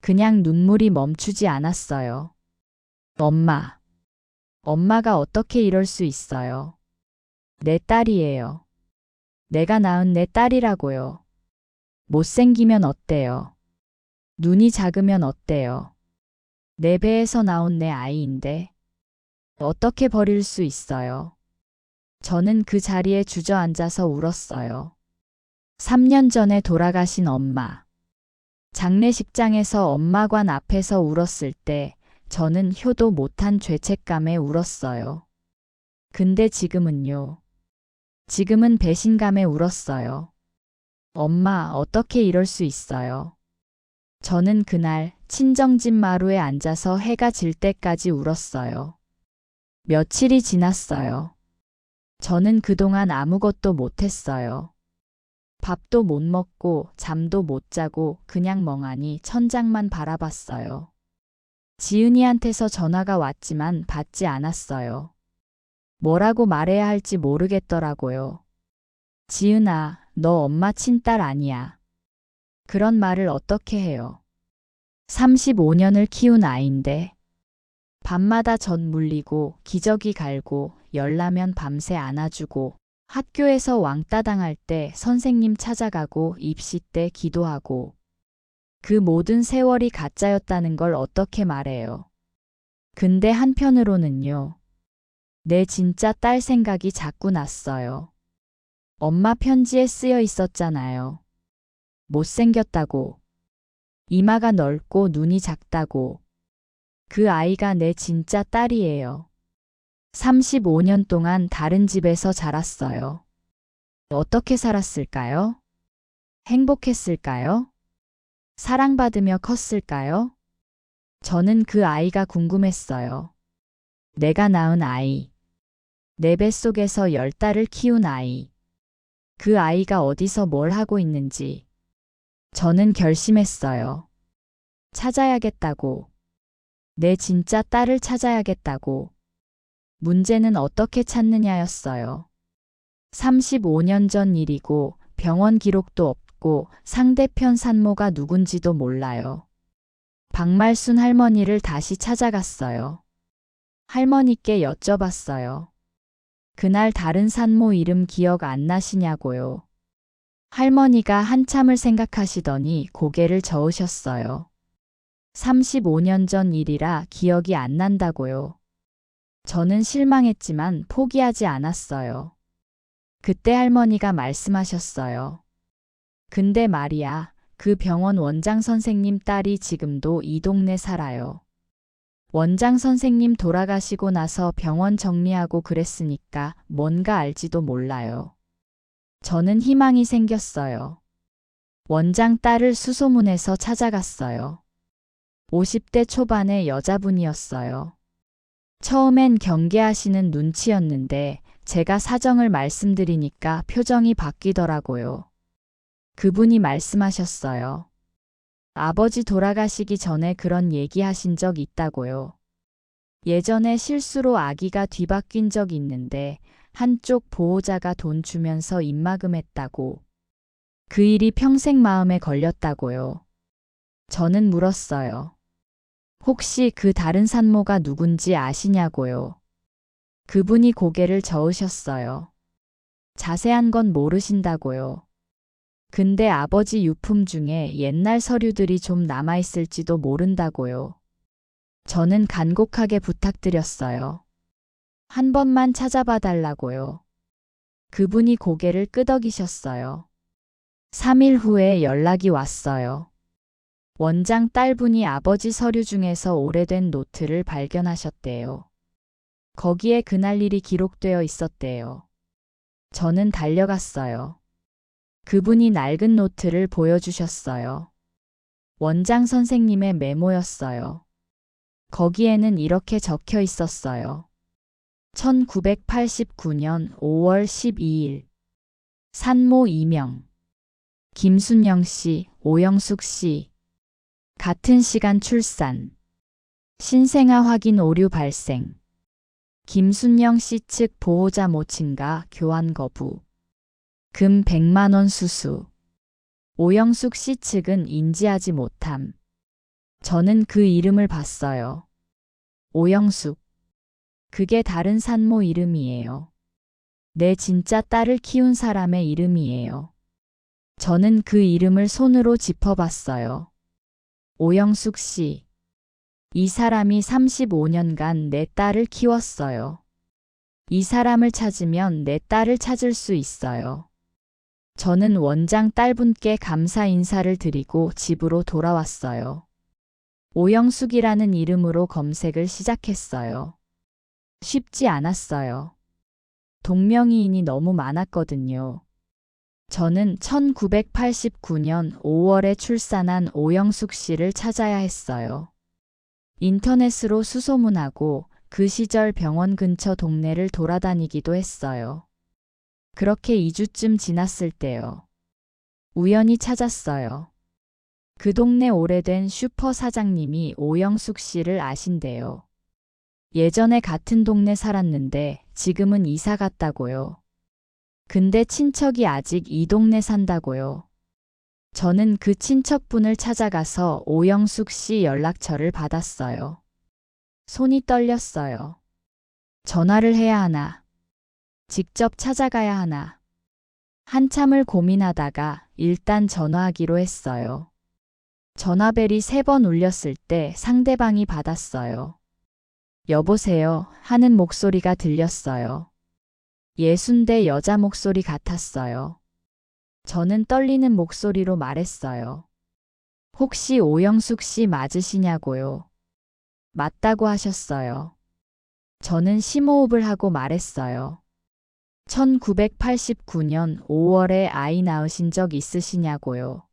그냥 눈물이 멈추지 않았어요. 엄마. 엄마가 어떻게 이럴 수 있어요? 내 딸이에요. 내가 낳은 내 딸이라고요. 못생기면 어때요? 눈이 작으면 어때요? 내 배에서 나온 내 아이인데. 어떻게 버릴 수 있어요? 저는 그 자리에 주저앉아서 울었어요. 3년 전에 돌아가신 엄마. 장례식장에서 엄마관 앞에서 울었을 때 저는 효도 못한 죄책감에 울었어요. 근데 지금은요. 지금은 배신감에 울었어요. 엄마, 어떻게 이럴 수 있어요? 저는 그날 친정집 마루에 앉아서 해가 질 때까지 울었어요. 며칠이 지났어요. 저는 그동안 아무것도 못했어요. 밥도 못 먹고 잠도 못 자고 그냥 멍하니 천장만 바라봤어요. 지은이한테서 전화가 왔지만 받지 않았어요. 뭐라고 말해야 할지 모르겠더라고요. 지은아, 너 엄마 친딸 아니야. 그런 말을 어떻게 해요? 35년을 키운 아이인데. 밤마다 젖 물리고 기저귀 갈고 열나면 밤새 안아주고 학교에서 왕따 당할 때 선생님 찾아가고 입시 때 기도하고 그 모든 세월이 가짜였다는 걸 어떻게 말해요. 근데 한편으로는요. 내 진짜 딸 생각이 자꾸 났어요. 엄마 편지에 쓰여 있었잖아요. 못생겼다고. 이마가 넓고 눈이 작다고. 그 아이가 내 진짜 딸이에요. 35년 동안 다른 집에서 자랐어요. 어떻게 살았을까요? 행복했을까요? 사랑받으며 컸을까요? 저는 그 아이가 궁금했어요. 내가 낳은 아이. 내 뱃속에서 10달을 키운 아이. 그 아이가 어디서 뭘 하고 있는지. 저는 결심했어요. 찾아야겠다고. 내 진짜 딸을 찾아야겠다고. 문제는 어떻게 찾느냐였어요. 35년 전 일이고 병원 기록도 없고 상대편 산모가 누군지도 몰라요. 박말순 할머니를 다시 찾아갔어요. 할머니께 여쭤봤어요. 그날 다른 산모 이름 기억 안 나시냐고요. 할머니가 한참을 생각하시더니 고개를 저으셨어요. 35년 전 일이라 기억이 안 난다고요. 저는 실망했지만 포기하지 않았어요. 그때 할머니가 말씀하셨어요. 근데 말이야, 그 병원 원장 선생님 딸이 지금도 이 동네 살아요. 원장 선생님 돌아가시고 나서 병원 정리하고 그랬으니까 뭔가 알지도 몰라요. 저는 희망이 생겼어요. 원장 딸을 수소문해서 찾아갔어요. 50대 초반의 여자분이었어요. 처음엔 경계하시는 눈치였는데 제가 사정을 말씀드리니까 표정이 바뀌더라고요. 그분이 말씀하셨어요. 아버지 돌아가시기 전에 그런 얘기하신 적 있다고요. 예전에 실수로 아기가 뒤바뀐 적 있는데 한쪽 보호자가 돈 주면서 입막음했다고. 그 일이 평생 마음에 걸렸다고요. 저는 물었어요. 혹시 그 다른 산모가 누군지 아시냐고요. 그분이 고개를 저으셨어요. 자세한 건 모르신다고요. 근데 아버지 유품 중에 옛날 서류들이 좀 남아있을지도 모른다고요. 저는 간곡하게 부탁드렸어요. 한 번만 찾아봐 달라고요. 그분이 고개를 끄덕이셨어요. 3일 후에 연락이 왔어요. 원장 딸분이 아버지 서류 중에서 오래된 노트를 발견하셨대요. 거기에 그날 일이 기록되어 있었대요. 저는 달려갔어요. 그분이 낡은 노트를 보여주셨어요. 원장 선생님의 메모였어요. 거기에는 이렇게 적혀 있었어요. 1989년 5월 12일. 산모 2명. 김순영 씨, 오영숙 씨. 같은 시간 출산. 신생아 확인 오류 발생. 김순영 씨 측 보호자 모친과 교환 거부. 금 100만 원 수수. 오영숙 씨 측은 인지하지 못함. 저는 그 이름을 봤어요. 오영숙. 그게 다른 산모 이름이에요. 내 진짜 딸을 키운 사람의 이름이에요. 저는 그 이름을 손으로 짚어봤어요. 오영숙 씨. 이 사람이 35년간 내 딸을 키웠어요. 이 사람을 찾으면 내 딸을 찾을 수 있어요. 저는 원장 딸분께 감사 인사를 드리고 집으로 돌아왔어요. 오영숙이라는 이름으로 검색을 시작했어요. 쉽지 않았어요. 동명이인이 너무 많았거든요. 저는 1989년 5월에 출산한 오영숙 씨를 찾아야 했어요. 인터넷으로 수소문하고 그 시절 병원 근처 동네를 돌아다니기도 했어요. 그렇게 2주쯤 지났을 때요. 우연히 찾았어요. 그 동네 오래된 슈퍼 사장님이 오영숙 씨를 아신대요. 예전에 같은 동네 살았는데 지금은 이사 갔다고요. 근데 친척이 아직 이 동네 산다고요. 저는 그 친척분을 찾아가서 오영숙 씨 연락처를 받았어요. 손이 떨렸어요. 전화를 해야 하나? 직접 찾아가야 하나? 한참을 고민하다가 일단 전화하기로 했어요. 전화벨이 3번 울렸을 때 상대방이 받았어요. 여보세요 하는 목소리가 들렸어요. 예순대 여자 목소리 같았어요. 저는 떨리는 목소리로 말했어요. 혹시 오영숙 씨 맞으시냐고요? 맞다고 하셨어요. 저는 심호흡을 하고 말했어요. 1989년 5월에 아이 낳으신 적 있으시냐고요?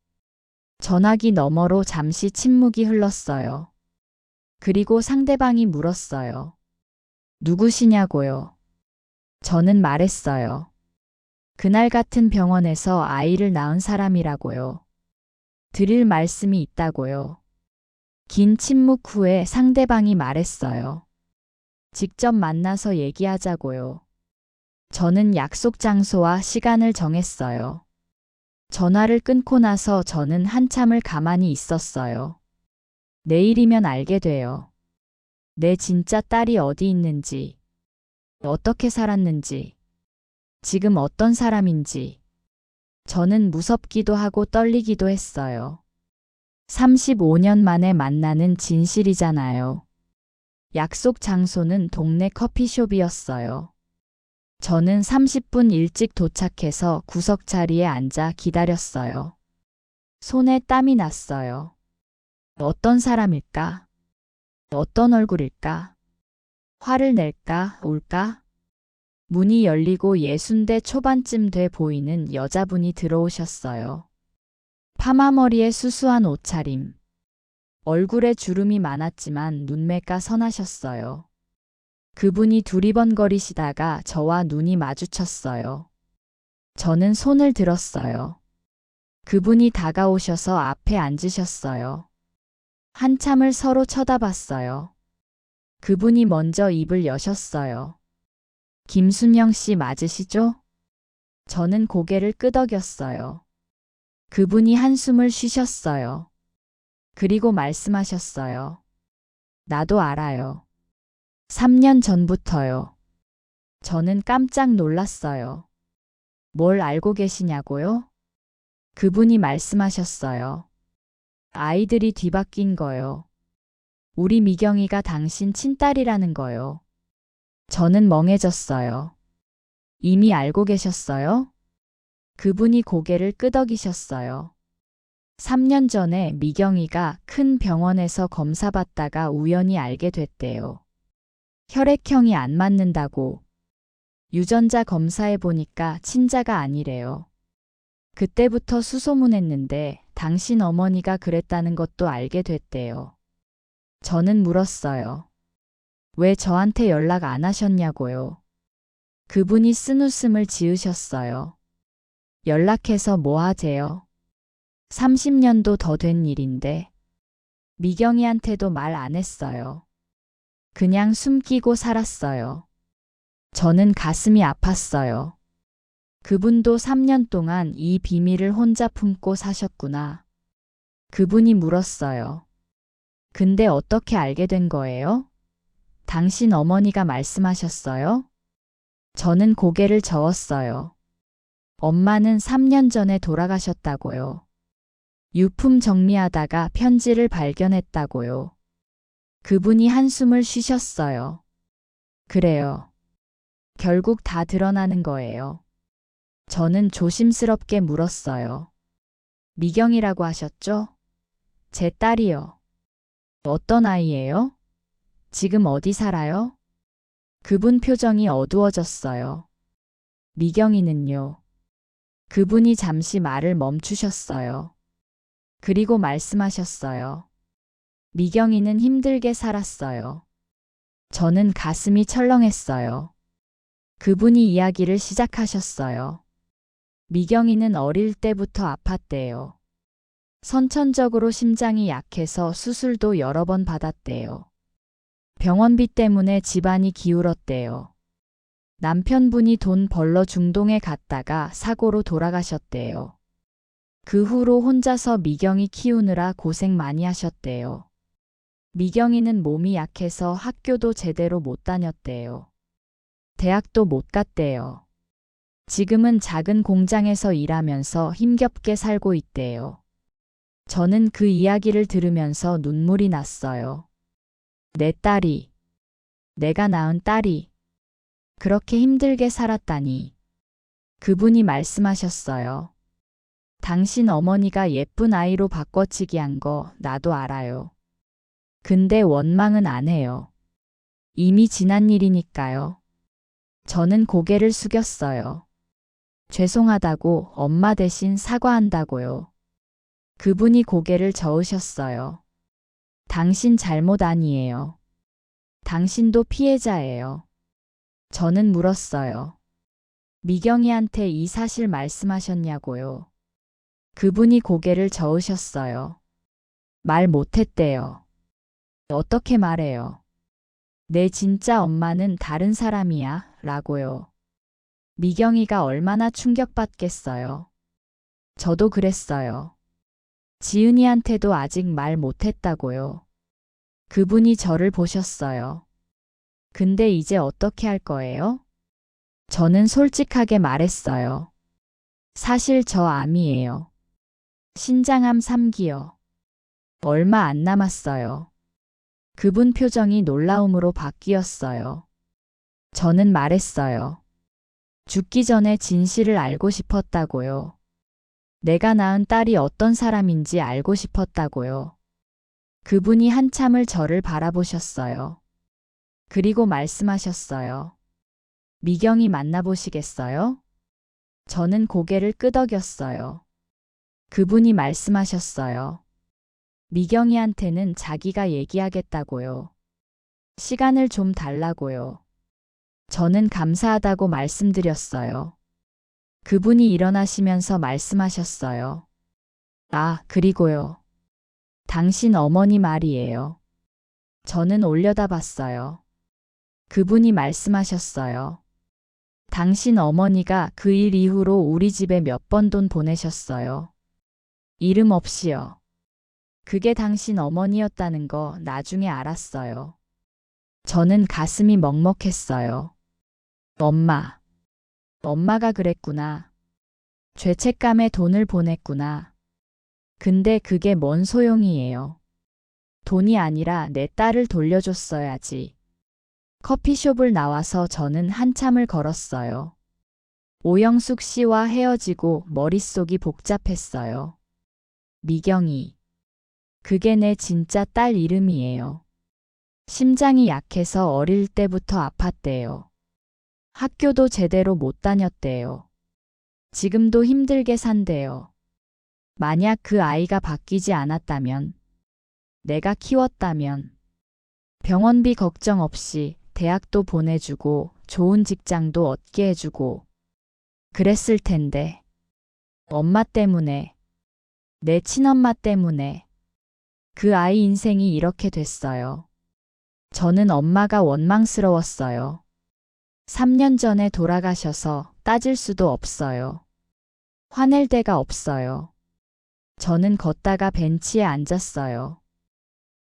전화기 너머로 잠시 침묵이 흘렀어요. 그리고 상대방이 물었어요. 누구시냐고요? 저는 말했어요. 그날 같은 병원에서 아이를 낳은 사람이라고요. 드릴 말씀이 있다고요. 긴 침묵 후에 상대방이 말했어요. 직접 만나서 얘기하자고요. 저는 약속 장소와 시간을 정했어요. 전화를 끊고 나서 저는 한참을 가만히 있었어요. 내일이면 알게 돼요. 내 진짜 딸이 어디 있는지, 어떻게 살았는지, 지금 어떤 사람인지. 저는 무섭기도 하고 떨리기도 했어요. 35년 만에 만나는 진실이잖아요. 약속 장소는 동네 커피숍이었어요. 저는 30분 일찍 도착해서 구석 자리에 앉아 기다렸어요. 손에 땀이 났어요. 어떤 사람일까? 어떤 얼굴일까? 화를 낼까? 울까? 문이 열리고 60대 초반쯤 돼 보이는 여자분이 들어오셨어요. 파마머리에 수수한 옷차림. 얼굴에 주름이 많았지만 눈매가 선하셨어요. 그분이 두리번거리시다가 저와 눈이 마주쳤어요. 저는 손을 들었어요. 그분이 다가오셔서 앞에 앉으셨어요. 한참을 서로 쳐다봤어요. 그분이 먼저 입을 여셨어요. 김순영 씨 맞으시죠? 저는 고개를 끄덕였어요. 그분이 한숨을 쉬셨어요. 그리고 말씀하셨어요. 나도 알아요. 3년 전부터요. 저는 깜짝 놀랐어요. 뭘 알고 계시냐고요? 그분이 말씀하셨어요. 아이들이 뒤바뀐 거요. 우리 미경이가 당신 친딸이라는 거요. 저는 멍해졌어요. 이미 알고 계셨어요? 그분이 고개를 끄덕이셨어요. 3년 전에 미경이가 큰 병원에서 검사받다가 우연히 알게 됐대요. 혈액형이 안 맞는다고. 유전자 검사해 보니까 친자가 아니래요. 그때부터 수소문했는데 당신 어머니가 그랬다는 것도 알게 됐대요. 저는 물었어요. 왜 저한테 연락 안 하셨냐고요. 그분이 쓴웃음을 지으셨어요. 연락해서 뭐 하재요? 30년도 더 된 일인데. 미경이한테도 말 안 했어요. 그냥 숨기고 살았어요. 저는 가슴이 아팠어요. 그분도 3년 동안 이 비밀을 혼자 품고 사셨구나. 그분이 물었어요. 근데 어떻게 알게 된 거예요? 당신 어머니가 말씀하셨어요? 저는 고개를 저었어요. 엄마는 3년 전에 돌아가셨다고요. 유품 정리하다가 편지를 발견했다고요. 그분이 한숨을 쉬셨어요. 그래요. 결국 다 드러나는 거예요. 저는 조심스럽게 물었어요. 미경이라고 하셨죠? 제 딸이요. 어떤 아이예요? 지금 어디 살아요? 그분 표정이 어두워졌어요. 미경이는요. 그분이 잠시 말을 멈추셨어요. 그리고 말씀하셨어요. 미경이는 힘들게 살았어요. 저는 가슴이 철렁했어요. 그분이 이야기를 시작하셨어요. 미경이는 어릴 때부터 아팠대요. 선천적으로 심장이 약해서 수술도 여러 번 받았대요. 병원비 때문에 집안이 기울었대요. 남편분이 돈 벌러 중동에 갔다가 사고로 돌아가셨대요. 그 후로 혼자서 미경이 키우느라 고생 많이 하셨대요. 미경이는 몸이 약해서 학교도 제대로 못 다녔대요. 대학도 못 갔대요. 지금은 작은 공장에서 일하면서 힘겹게 살고 있대요. 저는 그 이야기를 들으면서 눈물이 났어요. 내 딸이, 내가 낳은 딸이 그렇게 힘들게 살았다니. 그분이 말씀하셨어요. 당신 어머니가 예쁜 아이로 바꿔치기 한 거 나도 알아요. 근데 원망은 안 해요. 이미 지난 일이니까요. 저는 고개를 숙였어요. 죄송하다고 엄마 대신 사과한다고요. 그분이 고개를 저으셨어요. 당신 잘못 아니에요. 당신도 피해자예요. 저는 물었어요. 미경이한테 이 사실 말씀하셨냐고요. 그분이 고개를 저으셨어요. 말 못했대요. 어떻게 말해요? 내 진짜 엄마는 다른 사람이야, 라고요. 미경이가 얼마나 충격받겠어요. 저도 그랬어요. 지은이한테도 아직 말 못했다고요. 그분이 저를 보셨어요. 근데 이제 어떻게 할 거예요? 저는 솔직하게 말했어요. 사실 저 암이에요. 신장암 3기요. 얼마 안 남았어요. 그분 표정이 놀라움으로 바뀌었어요. 저는 말했어요. 죽기 전에 진실을 알고 싶었다고요. 내가 낳은 딸이 어떤 사람인지 알고 싶었다고요. 그분이 한참을 저를 바라보셨어요. 그리고 말씀하셨어요. 미경이 만나보시겠어요? 저는 고개를 끄덕였어요. 그분이 말씀하셨어요. 미경이한테는 자기가 얘기하겠다고요. 시간을 좀 달라고요. 저는 감사하다고 말씀드렸어요. 그분이 일어나시면서 말씀하셨어요. 아, 그리고요. 당신 어머니 말이에요. 저는 올려다봤어요. 그분이 말씀하셨어요. 당신 어머니가 그 일 이후로 우리 집에 몇 번 돈 보내셨어요. 이름 없이요. 그게 당신 어머니였다는 거 나중에 알았어요. 저는 가슴이 먹먹했어요. 엄마가 그랬구나. 죄책감에 돈을 보냈구나. 근데 그게 뭔 소용이에요. 돈이 아니라 내 딸을 돌려줬어야지. 커피숍을 나와서 저는 한참을 걸었어요. 오영숙 씨와 헤어지고 머릿속이 복잡했어요. 미경이. 그게 내 진짜 딸 이름이에요. 심장이 약해서 어릴 때부터 아팠대요. 학교도 제대로 못 다녔대요. 지금도 힘들게 산대요. 만약 그 아이가 바뀌지 않았다면, 내가 키웠다면, 병원비 걱정 없이 대학도 보내주고 좋은 직장도 얻게 해주고 그랬을 텐데. 엄마 때문에, 내 친엄마 때문에 그 아이 인생이 이렇게 됐어요. 저는 엄마가 원망스러웠어요. 3년 전에 돌아가셔서 따질 수도 없어요. 화낼 데가 없어요. 저는 걷다가 벤치에 앉았어요.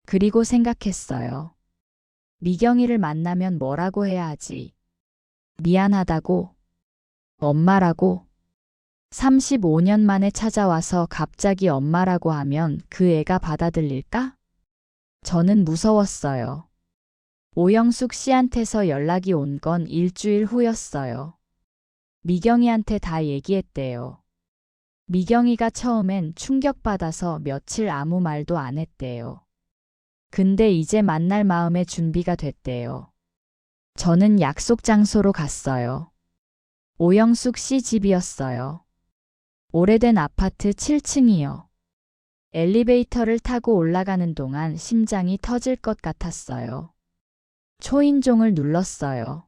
그리고 생각했어요. 미경이를 만나면 뭐라고 해야 하지? 미안하다고? 엄마라고? 35년 만에 찾아와서 갑자기 엄마라고 하면 그 애가 받아들일까? 저는 무서웠어요. 오영숙 씨한테서 연락이 온 건 일주일 후였어요. 미경이한테 다 얘기했대요. 미경이가 처음엔 충격받아서 며칠 아무 말도 안 했대요. 근데 이제 만날 마음의 준비가 됐대요. 저는 약속 장소로 갔어요. 오영숙 씨 집이었어요. 오래된 아파트 7층이요. 엘리베이터를 타고 올라가는 동안 심장이 터질 것 같았어요. 초인종을 눌렀어요.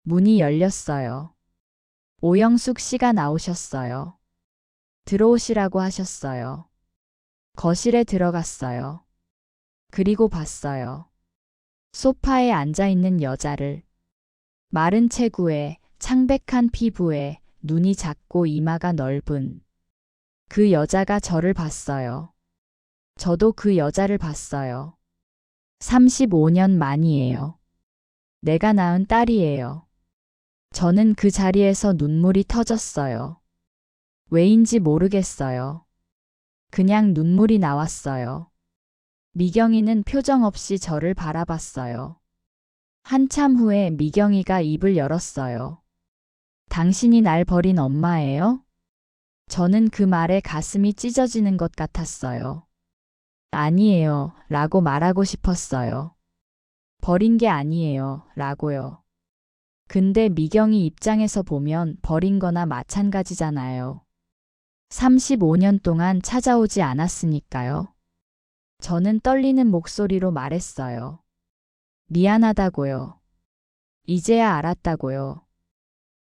문이 열렸어요. 오영숙 씨가 나오셨어요. 들어오시라고 하셨어요. 거실에 들어갔어요. 그리고 봤어요. 소파에 앉아있는 여자를. 마른 체구에 창백한 피부에 눈이 작고 이마가 넓은 그 여자가 저를 봤어요. 저도 그 여자를 봤어요. 35년 만이에요. 내가 낳은 딸이에요. 저는 그 자리에서 눈물이 터졌어요. 왜인지 모르겠어요. 그냥 눈물이 나왔어요. 미경이는 표정 없이 저를 바라봤어요. 한참 후에 미경이가 입을 열었어요. 당신이 날 버린 엄마예요? 저는 그 말에 가슴이 찢어지는 것 같았어요. 아니에요, 라고 말하고 싶었어요. 버린 게 아니에요, 라고요. 근데 미경이 입장에서 보면 버린 거나 마찬가지잖아요. 35년 동안 찾아오지 않았으니까요. 저는 떨리는 목소리로 말했어요. 미안하다고요. 이제야 알았다고요.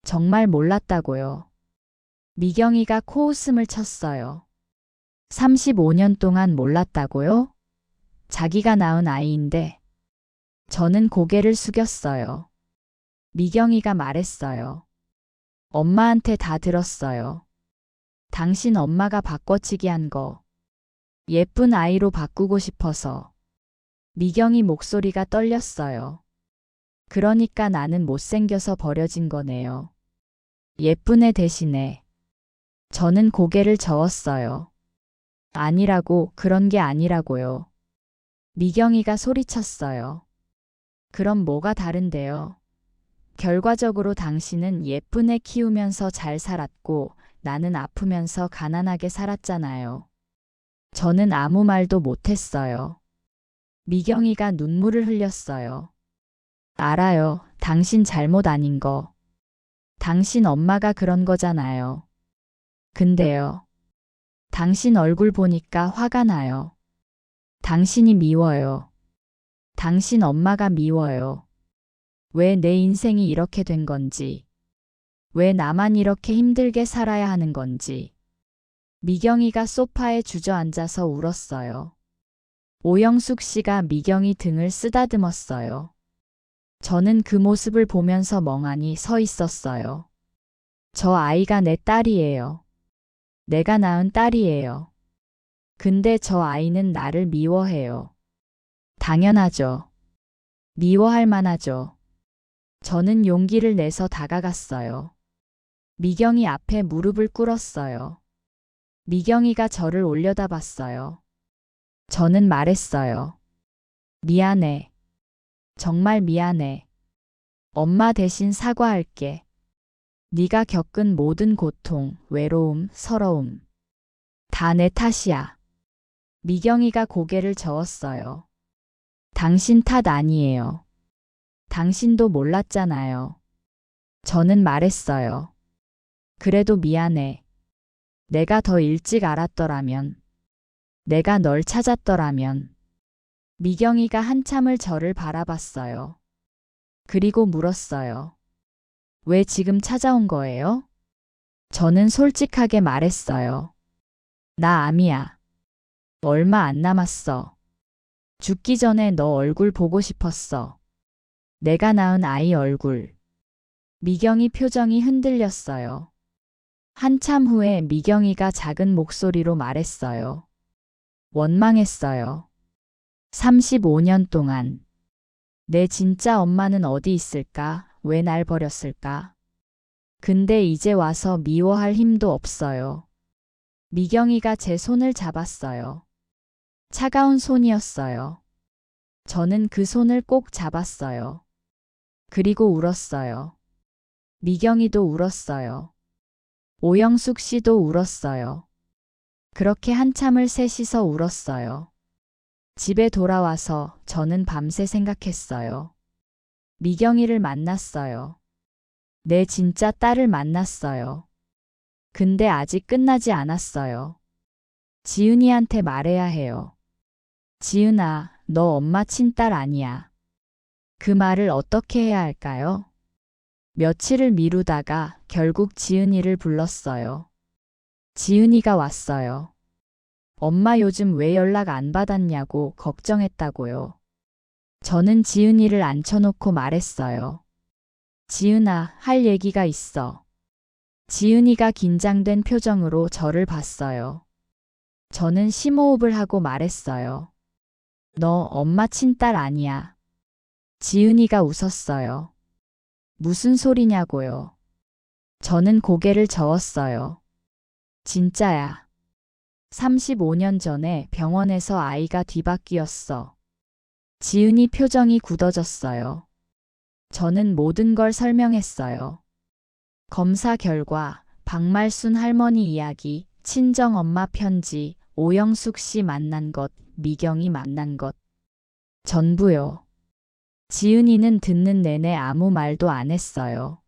정말 몰랐다고요. 미경이가 코웃음을 쳤어요. 35년 동안 몰랐다고요? 자기가 낳은 아이인데. 저는 고개를 숙였어요. 미경이가 말했어요. 엄마한테 다 들었어요. 당신 엄마가 바꿔치기 한 거. 예쁜 아이로 바꾸고 싶어서. 미경이 목소리가 떨렸어요. 그러니까 나는 못생겨서 버려진 거네요. 예쁜 애 대신에. 저는 고개를 저었어요. 아니라고, 그런 게 아니라고요. 미경이가 소리쳤어요. 그럼 뭐가 다른데요? 결과적으로 당신은 예쁜 애 키우면서 잘 살았고 나는 아프면서 가난하게 살았잖아요. 저는 아무 말도 못했어요. 미경이가 눈물을 흘렸어요. 알아요. 당신 잘못 아닌 거. 당신 엄마가 그런 거잖아요. 근데요. 당신 얼굴 보니까 화가 나요. 당신이 미워요. 당신 엄마가 미워요. 왜 내 인생이 이렇게 된 건지. 왜 나만 이렇게 힘들게 살아야 하는 건지. 미경이가 소파에 주저앉아서 울었어요. 오영숙 씨가 미경이 등을 쓰다듬었어요. 저는 그 모습을 보면서 멍하니 서 있었어요. 저 아이가 내 딸이에요. 내가 낳은 딸이에요. 근데 저 아이는 나를 미워해요. 당연하죠. 미워할 만하죠. 저는 용기를 내서 다가갔어요. 미경이 앞에 무릎을 꿇었어요. 미경이가 저를 올려다봤어요. 저는 말했어요. 미안해. 정말 미안해. 엄마 대신 사과할게. 네가 겪은 모든 고통, 외로움, 서러움. 다 내 탓이야. 미경이가 고개를 저었어요. 당신 탓 아니에요. 당신도 몰랐잖아요. 저는 말했어요. 그래도 미안해. 내가 더 일찍 알았더라면. 내가 널 찾았더라면. 미경이가 한참을 저를 바라봤어요. 그리고 물었어요. 왜 지금 찾아온 거예요? 저는 솔직하게 말했어요. 나 암이야. 얼마 안 남았어. 죽기 전에 너 얼굴 보고 싶었어. 내가 낳은 아이 얼굴. 미경이 표정이 흔들렸어요. 한참 후에 미경이가 작은 목소리로 말했어요. 원망했어요. 35년 동안. 내 진짜 엄마는 어디 있을까? 왜 날 버렸을까? 근데 이제 와서 미워할 힘도 없어요. 미경이가 제 손을 잡았어요. 차가운 손이었어요. 저는 그 손을 꼭 잡았어요. 그리고 울었어요. 미경이도 울었어요. 오영숙 씨도 울었어요. 그렇게 한참을 셋이서 울었어요. 집에 돌아와서 저는 밤새 생각했어요. 미경이를 만났어요. 내 진짜 딸을 만났어요. 근데 아직 끝나지 않았어요. 지은이한테 말해야 해요. 지은아, 너 엄마 친딸 아니야. 그 말을 어떻게 해야 할까요? 며칠을 미루다가 결국 지은이를 불렀어요. 지은이가 왔어요. 엄마 요즘 왜 연락 안 받았냐고 걱정했다고요. 저는 지은이를 앉혀놓고 말했어요. 지은아, 할 얘기가 있어. 지은이가 긴장된 표정으로 저를 봤어요. 저는 심호흡을 하고 말했어요. 너 엄마 친딸 아니야. 지은이가 웃었어요. 무슨 소리냐고요. 저는 고개를 저었어요. 진짜야. 35년 전에 병원에서 아이가 뒤바뀌었어. 지은이 표정이 굳어졌어요. 저는 모든 걸 설명했어요. 검사 결과, 박말순 할머니 이야기, 친정 엄마 편지, 오영숙 씨 만난 것, 미경이 만난 것. 전부요. 지은이는 듣는 내내 아무 말도 안 했어요.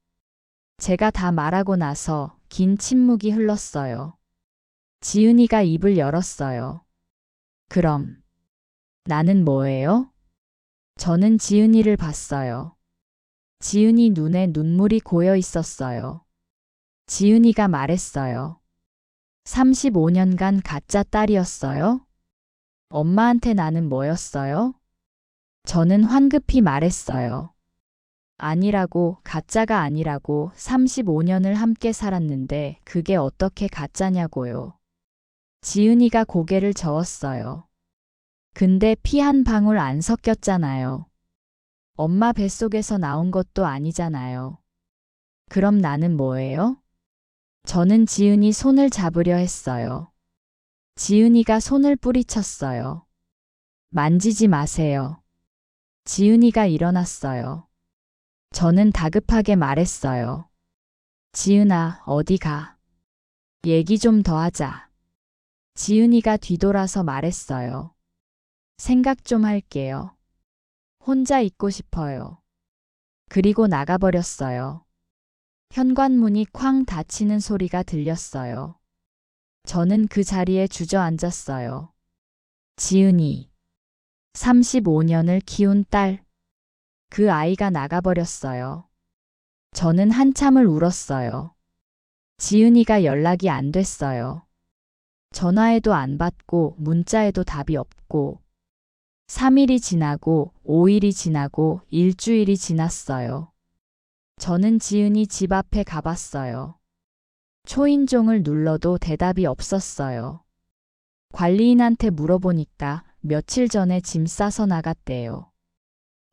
제가 다 말하고 나서 긴 침묵이 흘렀어요. 지은이가 입을 열었어요. 그럼 나는 뭐예요? 저는 지은이를 봤어요. 지은이 눈에 눈물이 고여 있었어요. 지은이가 말했어요. 35년간 가짜 딸이었어요? 엄마한테 나는 뭐였어요? 저는 황급히 말했어요. 아니라고, 가짜가 아니라고 35년을 함께 살았는데 그게 어떻게 가짜냐고요. 지은이가 고개를 저었어요. 근데 피 한 방울 안 섞였잖아요. 엄마 뱃속에서 나온 것도 아니잖아요. 그럼 나는 뭐예요? 저는 지은이 손을 잡으려 했어요. 지은이가 손을 뿌리쳤어요. 만지지 마세요. 지은이가 일어났어요. 저는 다급하게 말했어요. 지은아, 어디 가? 얘기 좀 더 하자. 지은이가 뒤돌아서 말했어요. 생각 좀 할게요. 혼자 있고 싶어요. 그리고 나가버렸어요. 현관문이 쾅 닫히는 소리가 들렸어요. 저는 그 자리에 주저앉았어요. 지은이. 35년을 키운 딸. 그 아이가 나가버렸어요. 저는 한참을 울었어요. 지은이가 연락이 안 됐어요. 전화해도 안 받고 문자에도 답이 없고 3일이 지나고 5일이 지나고 일주일이 지났어요. 저는 지은이 집 앞에 가봤어요. 초인종을 눌러도 대답이 없었어요. 관리인한테 물어보니까 며칠 전에 짐 싸서 나갔대요.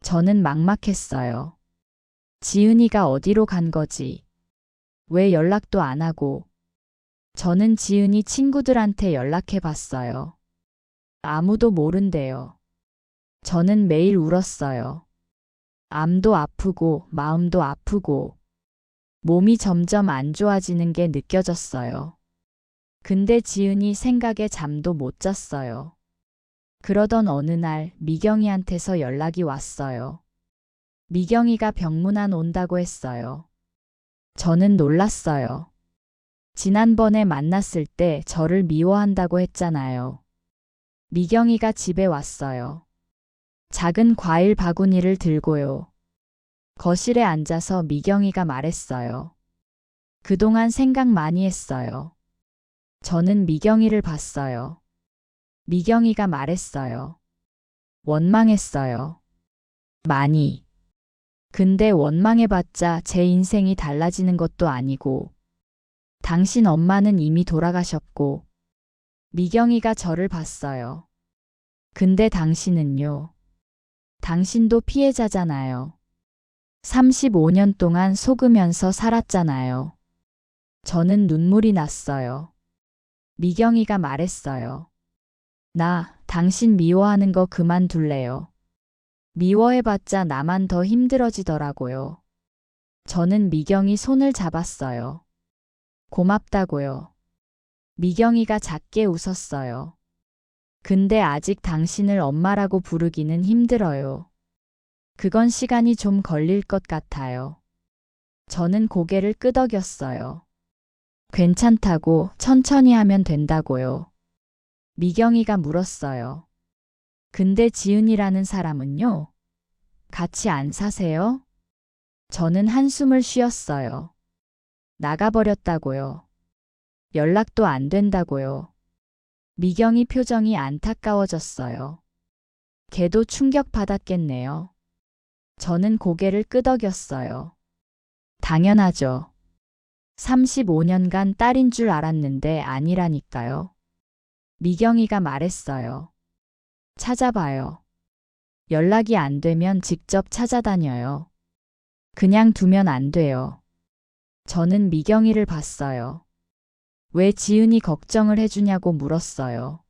저는 막막했어요. 지은이가 어디로 간 거지? 왜 연락도 안 하고? 저는 지은이 친구들한테 연락해 봤어요. 아무도 모른대요. 저는 매일 울었어요. 암도 아프고 마음도 아프고 몸이 점점 안 좋아지는 게 느껴졌어요. 근데 지은이 생각에 잠도 못 잤어요. 그러던 어느 날 미경이한테서 연락이 왔어요. 미경이가 병문안 온다고 했어요. 저는 놀랐어요. 지난번에 만났을 때 저를 미워한다고 했잖아요. 미경이가 집에 왔어요. 작은 과일 바구니를 들고요. 거실에 앉아서 미경이가 말했어요. 그동안 생각 많이 했어요. 저는 미경이를 봤어요. 미경이가 말했어요. 원망했어요. 많이. 근데 원망해봤자 제 인생이 달라지는 것도 아니고 당신 엄마는 이미 돌아가셨고 미경이가 저를 봤어요. 근데 당신은요? 당신도 피해자잖아요. 35년 동안 속으면서 살았잖아요. 저는 눈물이 났어요. 미경이가 말했어요. 나 당신 미워하는 거 그만둘래요. 미워해봤자 나만 더 힘들어지더라고요. 저는 미경이 손을 잡았어요. 고맙다고요. 미경이가 작게 웃었어요. 근데 아직 당신을 엄마라고 부르기는 힘들어요. 그건 시간이 좀 걸릴 것 같아요. 저는 고개를 끄덕였어요. 괜찮다고, 천천히 하면 된다고요. 미경이가 물었어요. 근데 지은이라는 사람은요? 같이 안 사세요? 저는 한숨을 쉬었어요. 나가버렸다고요. 연락도 안 된다고요. 미경이 표정이 안타까워졌어요. 걔도 충격받았겠네요. 저는 고개를 끄덕였어요. 당연하죠. 35년간 딸인 줄 알았는데 아니라니까요. 미경이가 말했어요. 찾아봐요. 연락이 안 되면 직접 찾아다녀요. 그냥 두면 안 돼요. 저는 미경이를 봤어요. 왜 지은이 걱정을 해주냐고 물었어요.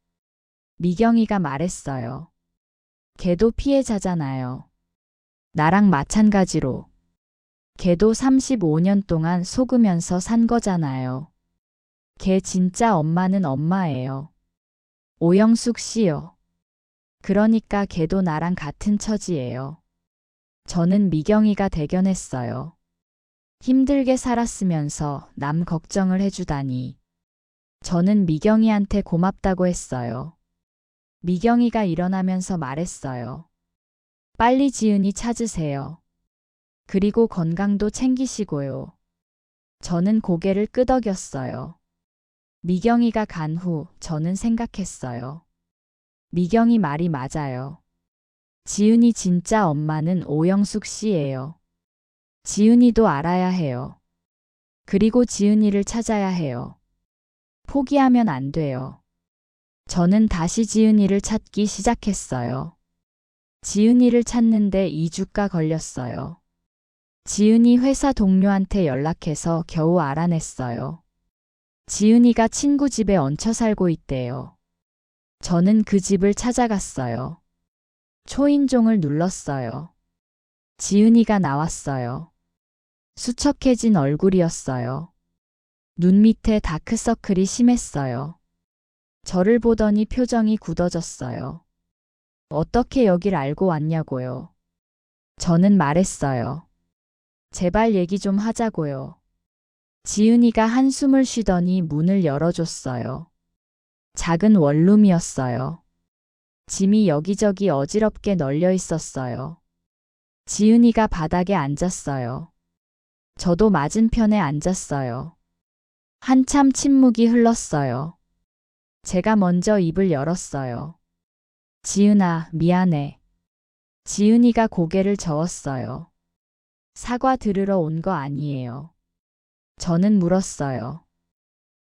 미경이가 말했어요. 걔도 피해자잖아요. 나랑 마찬가지로. 걔도 35년 동안 속으면서 산 거잖아요. 걔 진짜 엄마는 엄마예요. 오영숙 씨요. 그러니까 걔도 나랑 같은 처지예요. 저는 미경이가 대견했어요. 힘들게 살았으면서 남 걱정을 해주다니. 저는 미경이한테 고맙다고 했어요. 미경이가 일어나면서 말했어요. 빨리 지은이 찾으세요. 그리고 건강도 챙기시고요. 저는 고개를 끄덕였어요. 미경이가 간 후 저는 생각했어요. 미경이 말이 맞아요. 지은이 진짜 엄마는 오영숙 씨예요. 지은이도 알아야 해요. 그리고 지은이를 찾아야 해요. 포기하면 안 돼요. 저는 다시 지은이를 찾기 시작했어요. 지은이를 찾는데 2주가 걸렸어요. 지은이 회사 동료한테 연락해서 겨우 알아냈어요. 지은이가 친구 집에 얹혀 살고 있대요. 저는 그 집을 찾아갔어요. 초인종을 눌렀어요. 지은이가 나왔어요. 수척해진 얼굴이었어요. 눈 밑에 다크서클이 심했어요. 저를 보더니 표정이 굳어졌어요. 어떻게 여길 알고 왔냐고요. 저는 말했어요. 제발 얘기 좀 하자고요. 지은이가 한숨을 쉬더니 문을 열어줬어요. 작은 원룸이었어요. 짐이 여기저기 어지럽게 널려 있었어요. 지은이가 바닥에 앉았어요. 저도 맞은편에 앉았어요. 한참 침묵이 흘렀어요. 제가 먼저 입을 열었어요. 지은아, 미안해. 지은이가 고개를 저었어요. 사과 들으러 온 거 아니에요. 저는 물었어요.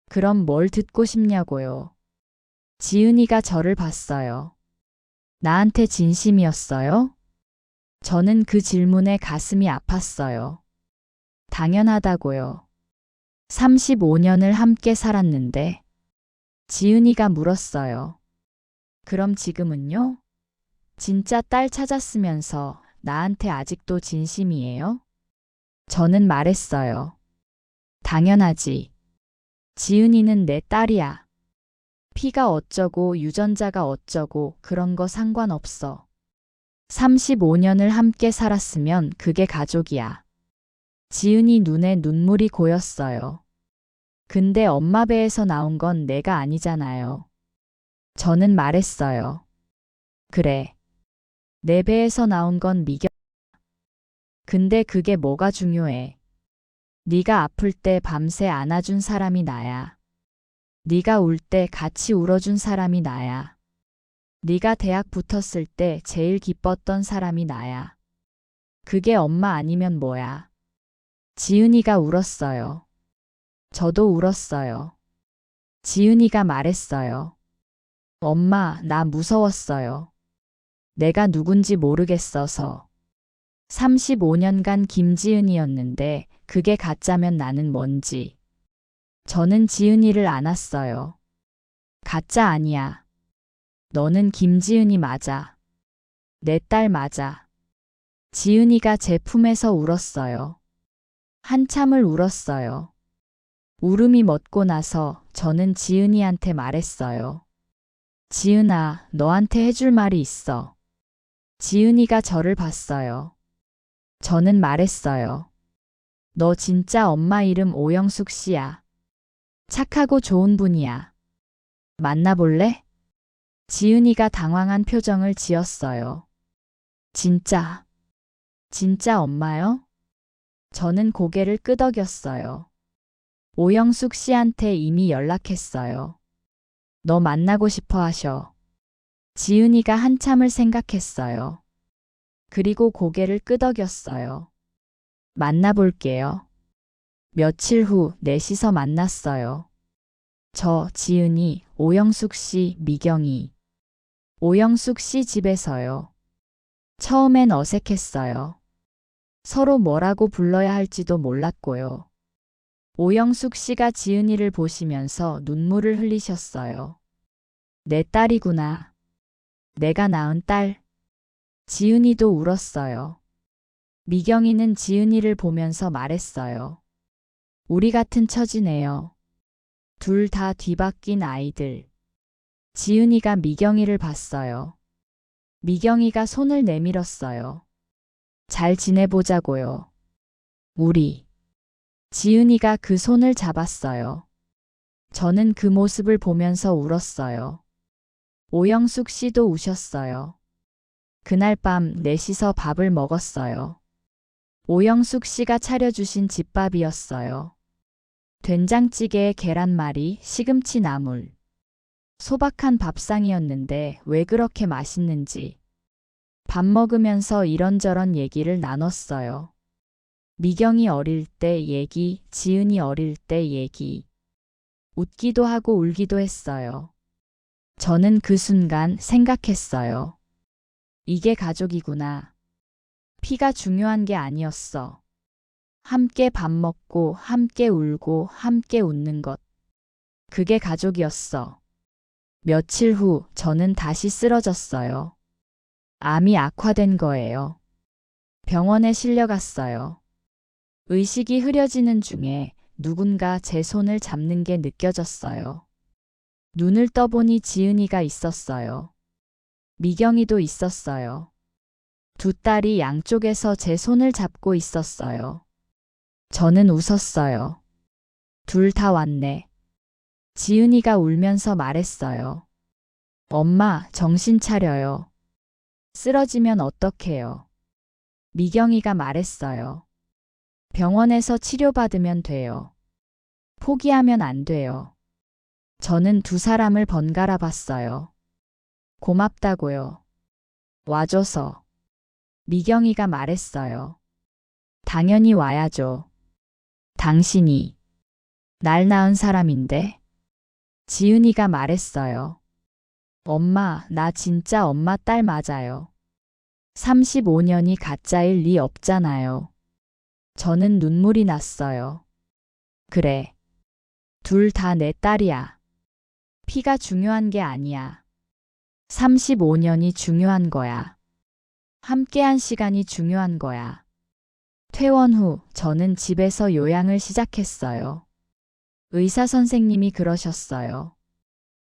그럼 뭘 듣고 싶냐고요. 지은이가 저를 봤어요. 나한테 진심이었어요? 저는 그 질문에 가슴이 아팠어요. 당연하다고요. 35년을 함께 살았는데. 지은이가 물었어요. 그럼 지금은요? 진짜 딸 찾았으면서 나한테 아직도 진심이에요? 저는 말했어요. 당연하지. 지은이는 내 딸이야. 피가 어쩌고 유전자가 어쩌고 그런 거 상관없어. 35년을 함께 살았으면 그게 가족이야. 지은이 눈에 눈물이 고였어요. 근데 엄마 배에서 나온 건 내가 아니잖아요. 저는 말했어요. 그래. 내 배에서 나온 건 미경. 근데 그게 뭐가 중요해. 네가 아플 때 밤새 안아준 사람이 나야. 네가 울 때 같이 울어준 사람이 나야. 네가 대학 붙었을 때 제일 기뻤던 사람이 나야. 그게 엄마 아니면 뭐야. 지은이가 울었어요. 저도 울었어요. 지은이가 말했어요. 엄마, 나 무서웠어요. 내가 누군지 모르겠어서. 35년간 김지은이었는데 그게 가짜면 나는 뭔지. 저는 지은이를 안았어요. 가짜 아니야. 너는 김지은이 맞아. 내 딸 맞아. 지은이가 제 품에서 울었어요. 한참을 울었어요. 울음이 멎고 나서 저는 지은이한테 말했어요. 지은아, 너한테 해줄 말이 있어. 지은이가 저를 봤어요. 저는 말했어요. 너 진짜 엄마 이름 오영숙 씨야. 착하고 좋은 분이야. 만나볼래? 지은이가 당황한 표정을 지었어요. 진짜 엄마요? 저는 고개를 끄덕였어요. 오영숙 씨한테 이미 연락했어요. 너 만나고 싶어 하셔. 지은이가 한참을 생각했어요. 그리고 고개를 끄덕였어요. 만나볼게요. 며칠 후 넷이서 만났어요. 저, 지은이, 오영숙 씨, 미경이. 오영숙 씨 집에서요. 처음엔 어색했어요. 서로 뭐라고 불러야 할지도 몰랐고요. 오영숙 씨가 지은이를 보시면서 눈물을 흘리셨어요. 내 딸이구나. 내가 낳은 딸. 지은이도 울었어요. 미경이는 지은이를 보면서 말했어요. 우리 같은 처지네요. 둘 다 뒤바뀐 아이들. 지은이가 미경이를 봤어요. 미경이가 손을 내밀었어요. 잘 지내보자고요. 우리. 지은이가 그 손을 잡았어요. 저는 그 모습을 보면서 울었어요. 오영숙 씨도 우셨어요. 그날 밤 넷이서 밥을 먹었어요. 오영숙 씨가 차려주신 집밥이었어요. 된장찌개에 계란말이, 시금치 나물. 소박한 밥상이었는데 왜 그렇게 맛있는지. 밥 먹으면서 이런저런 얘기를 나눴어요. 미경이 어릴 때 얘기, 지은이 어릴 때 얘기. 웃기도 하고 울기도 했어요. 저는 그 순간 생각했어요. 이게 가족이구나. 피가 중요한 게 아니었어. 함께 밥 먹고, 함께 울고, 함께 웃는 것. 그게 가족이었어. 며칠 후 저는 다시 쓰러졌어요. 암이 악화된 거예요. 병원에 실려갔어요. 의식이 흐려지는 중에 누군가 제 손을 잡는 게 느껴졌어요. 눈을 떠보니 지은이가 있었어요. 미경이도 있었어요. 두 딸이 양쪽에서 제 손을 잡고 있었어요. 저는 웃었어요. 둘 다 왔네. 지은이가 울면서 말했어요. 엄마, 정신 차려요. 쓰러지면 어떡해요? 미경이가 말했어요. 병원에서 치료받으면 돼요. 포기하면 안 돼요. 저는 두 사람을 번갈아 봤어요. 고맙다고요. 와줘서. 미경이가 말했어요. 당연히 와야죠. 당신이 날 낳은 사람인데. 지은이가 말했어요. 엄마, 나 진짜 엄마 딸 맞아요. 35년이 가짜일 리 없잖아요. 저는 눈물이 났어요. 그래. 둘 다 내 딸이야. 피가 중요한 게 아니야. 35년이 중요한 거야. 함께한 시간이 중요한 거야. 퇴원 후 저는 집에서 요양을 시작했어요. 의사 선생님이 그러셨어요.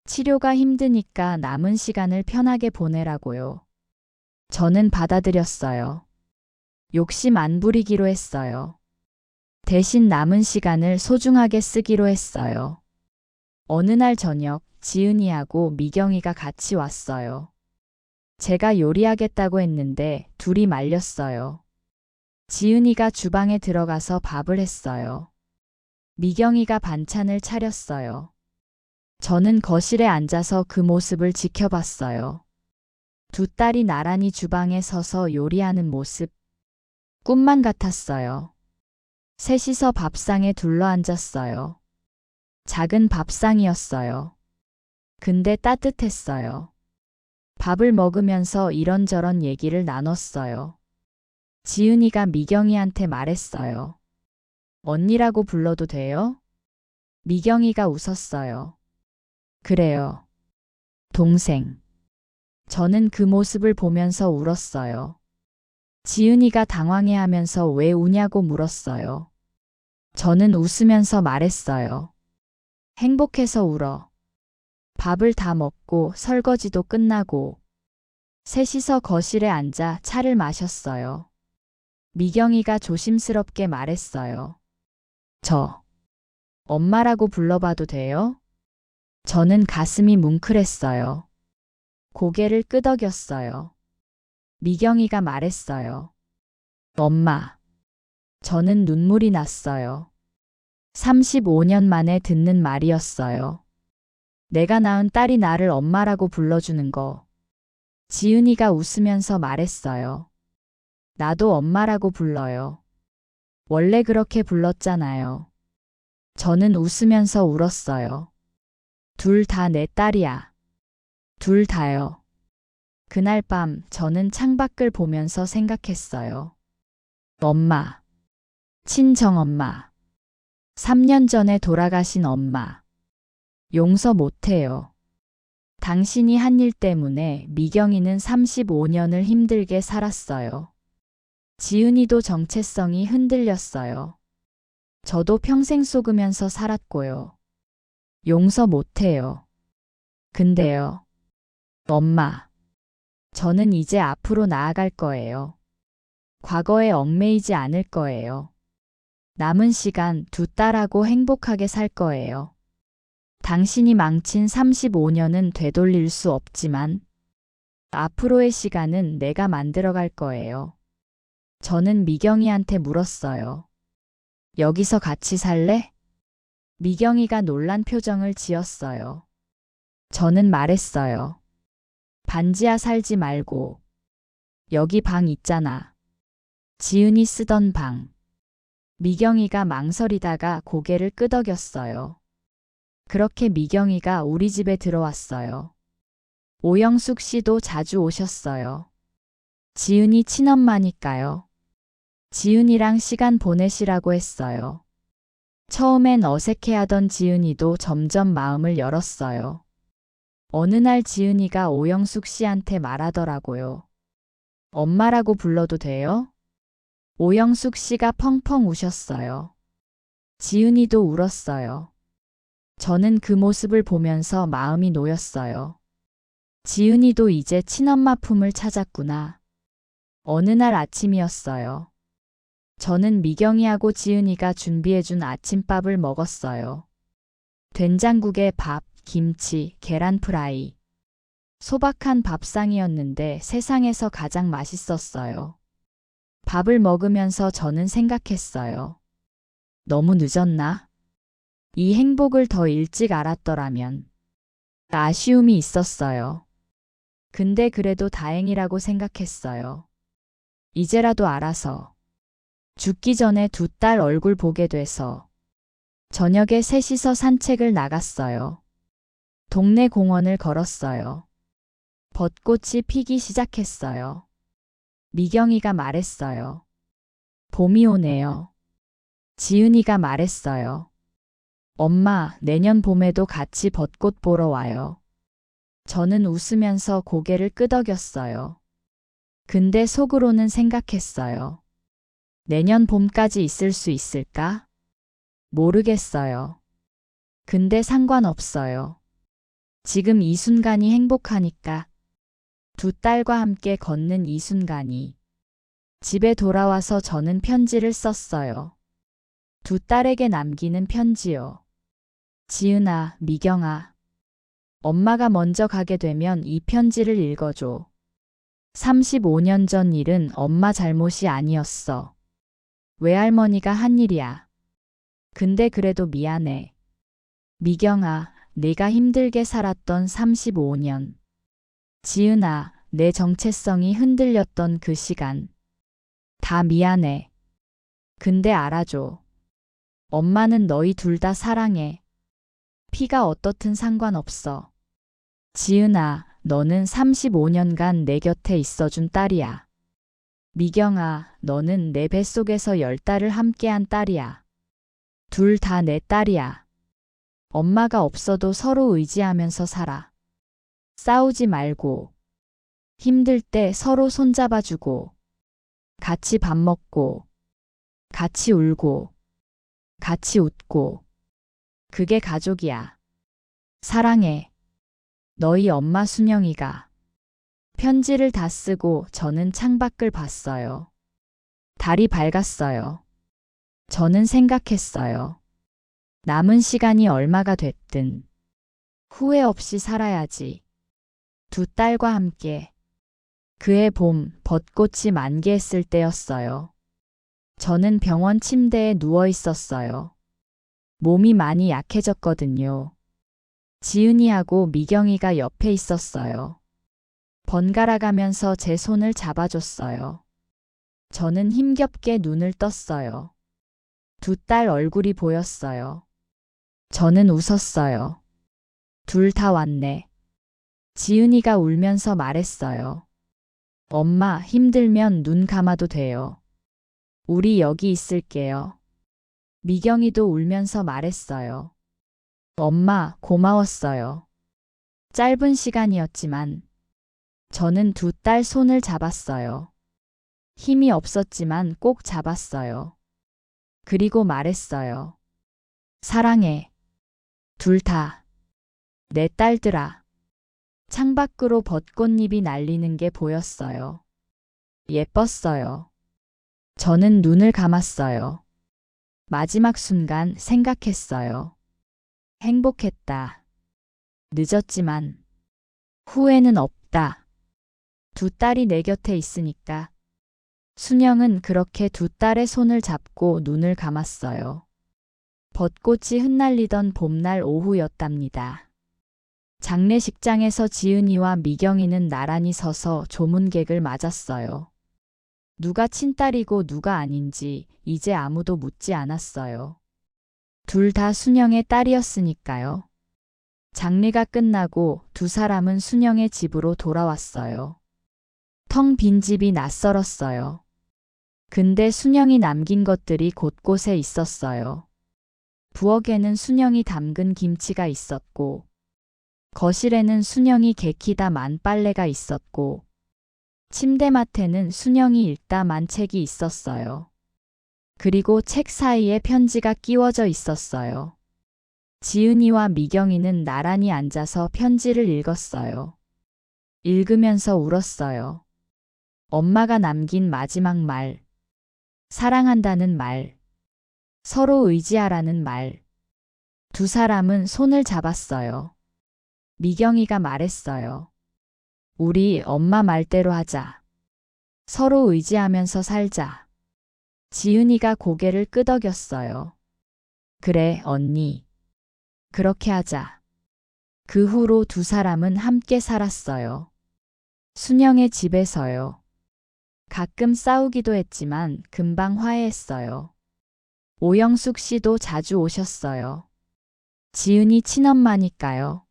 치료가 힘드니까 남은 시간을 편하게 보내라고요. 저는 받아들였어요. 욕심 안 부리기로 했어요. 대신 남은 시간을 소중하게 쓰기로 했어요. 어느 날 저녁 지은이하고 미경이가 같이 왔어요. 제가 요리하겠다고 했는데 둘이 말렸어요. 지은이가 주방에 들어가서 밥을 했어요. 미경이가 반찬을 차렸어요. 저는 거실에 앉아서 그 모습을 지켜봤어요. 두 딸이 나란히 주방에 서서 요리하는 모습. 꿈만 같았어요. 셋이서 밥상에 둘러앉았어요. 작은 밥상이었어요. 근데 따뜻했어요. 밥을 먹으면서 이런저런 얘기를 나눴어요. 지은이가 미경이한테 말했어요. 언니라고 불러도 돼요? 미경이가 웃었어요. 그래요. 동생. 저는 그 모습을 보면서 울었어요. 지은이가 당황해하면서 왜 우냐고 물었어요. 저는 웃으면서 말했어요. 행복해서 울어. 밥을 다 먹고 설거지도 끝나고 셋이서 거실에 앉아 차를 마셨어요. 미경이가 조심스럽게 말했어요. 저 엄마라고 불러봐도 돼요? 저는 가슴이 뭉클했어요. 고개를 끄덕였어요. 미경이가 말했어요. 엄마. 저는 눈물이 났어요. 35년 만에 듣는 말이었어요. 내가 낳은 딸이 나를 엄마라고 불러주는 거. 지은이가 웃으면서 말했어요. 나도 엄마라고 불러요. 원래 그렇게 불렀잖아요. 저는 웃으면서 울었어요. 둘 다 내 딸이야. 둘 다요. 그날 밤 저는 창밖을 보면서 생각했어요. 엄마. 친정엄마. 3년 전에 돌아가신 엄마. 용서 못해요. 당신이 한 일 때문에 미경이는 35년을 힘들게 살았어요. 지은이도 정체성이 흔들렸어요. 저도 평생 속으면서 살았고요. 용서 못해요. 근데요. 엄마. 저는 이제 앞으로 나아갈 거예요. 과거에 얽매이지 않을 거예요. 남은 시간 두 딸하고 행복하게 살 거예요. 당신이 망친 35년은 되돌릴 수 없지만 앞으로의 시간은 내가 만들어갈 거예요. 저는 미경이한테 물었어요. 여기서 같이 살래? 미경이가 놀란 표정을 지었어요. 저는 말했어요. 반지하 살지 말고. 여기 방 있잖아. 지은이 쓰던 방. 미경이가 망설이다가 고개를 끄덕였어요. 그렇게 미경이가 우리 집에 들어왔어요. 오영숙 씨도 자주 오셨어요. 지은이 친엄마니까요. 지은이랑 시간 보내시라고 했어요. 처음엔 어색해하던 지은이도 점점 마음을 열었어요. 어느 날 지은이가 오영숙 씨한테 말하더라고요. 엄마라고 불러도 돼요? 오영숙 씨가 펑펑 우셨어요. 지은이도 울었어요. 저는 그 모습을 보면서 마음이 놓였어요. 지은이도 이제 친엄마 품을 찾았구나. 어느 날 아침이었어요. 저는 미경이하고 지은이가 준비해준 아침밥을 먹었어요. 된장국에 밥, 김치, 계란 프라이. 소박한 밥상이었는데 세상에서 가장 맛있었어요. 밥을 먹으면서 저는 생각했어요. 너무 늦었나? 이 행복을 더 일찍 알았더라면. 아쉬움이 있었어요. 근데 그래도 다행이라고 생각했어요. 이제라도 알아서. 죽기 전에 두 딸 얼굴 보게 돼서. 저녁에 셋이서 산책을 나갔어요. 동네 공원을 걸었어요. 벚꽃이 피기 시작했어요. 미경이가 말했어요. 봄이 오네요. 지은이가 말했어요. 엄마, 내년 봄에도 같이 벚꽃 보러 와요. 저는 웃으면서 고개를 끄덕였어요. 근데 속으로는 생각했어요. 내년 봄까지 있을 수 있을까? 모르겠어요. 근데 상관없어요. 지금 이 순간이 행복하니까. 두 딸과 함께 걷는 이 순간이. 집에 돌아와서 저는 편지를 썼어요. 두 딸에게 남기는 편지요. 지은아, 미경아. 엄마가 먼저 가게 되면 이 편지를 읽어줘. 35년 전 일은 엄마 잘못이 아니었어. 외할머니가 한 일이야. 근데 그래도 미안해. 미경아, 내가 힘들게 살았던 35년. 지은아, 내 정체성이 흔들렸던 그 시간. 다 미안해. 근데 알아줘. 엄마는 너희 둘 다 사랑해. 피가 어떻든 상관없어. 지은아, 너는 35년간 내 곁에 있어준 딸이야. 미경아, 너는 내 뱃속에서 10달을 함께한 딸이야. 둘 다 내 딸이야. 엄마가 없어도 서로 의지하면서 살아. 싸우지 말고. 힘들 때 서로 손잡아주고. 같이 밥 먹고. 같이 울고. 같이 웃고. 그게 가족이야. 사랑해. 너희 엄마 순영이가. 편지를 다 쓰고 저는 창밖을 봤어요. 달이 밝았어요. 저는 생각했어요. 남은 시간이 얼마가 됐든 후회 없이 살아야지. 두 딸과 함께. 그해 봄 벚꽃이 만개했을 때였어요. 저는 병원 침대에 누워 있었어요. 몸이 많이 약해졌거든요. 지은이하고 미경이가 옆에 있었어요. 번갈아 가면서 제 손을 잡아줬어요. 저는 힘겹게 눈을 떴어요. 두 딸 얼굴이 보였어요. 저는 웃었어요. 둘 다 왔네. 지은이가 울면서 말했어요. 엄마, 힘들면 눈 감아도 돼요. 우리 여기 있을게요. 미경이도 울면서 말했어요. 엄마, 고마웠어요. 짧은 시간이었지만 저는 두 딸 손을 잡았어요. 힘이 없었지만 꼭 잡았어요. 그리고 말했어요. 사랑해. 둘 다. 내 딸들아. 창밖으로 벚꽃잎이 날리는 게 보였어요. 예뻤어요. 저는 눈을 감았어요. 마지막 순간 생각했어요. 행복했다. 늦었지만 후회는 없다. 두 딸이 내 곁에 있으니까. 순영은 그렇게 두 딸의 손을 잡고 눈을 감았어요. 벚꽃이 흩날리던 봄날 오후였답니다. 장례식장에서 지은이와 미경이는 나란히 서서 조문객을 맞았어요. 누가 친딸이고 누가 아닌지 이제 아무도 묻지 않았어요. 둘 다 순영의 딸이었으니까요. 장례가 끝나고 두 사람은 순영의 집으로 돌아왔어요. 텅 빈 집이 낯설었어요. 근데 순영이 남긴 것들이 곳곳에 있었어요. 부엌에는 순영이 담근 김치가 있었고, 거실에는 순영이 개키다 만 빨래가 있었고, 침대맡에는 순영이 읽다 만 책이 있었어요. 그리고 책 사이에 편지가 끼워져 있었어요. 지은이와 미경이는 나란히 앉아서 편지를 읽었어요. 읽으면서 울었어요. 엄마가 남긴 마지막 말, 사랑한다는 말, 서로 의지하라는 말. 두 사람은 손을 잡았어요. 미경이가 말했어요. 우리 엄마 말대로 하자. 서로 의지하면서 살자. 지은이가 고개를 끄덕였어요. 그래, 언니. 그렇게 하자. 그 후로 두 사람은 함께 살았어요. 순영의 집에서요. 가끔 싸우기도 했지만 금방 화해했어요. 오영숙 씨도 자주 오셨어요. 지은이 친엄마니까요.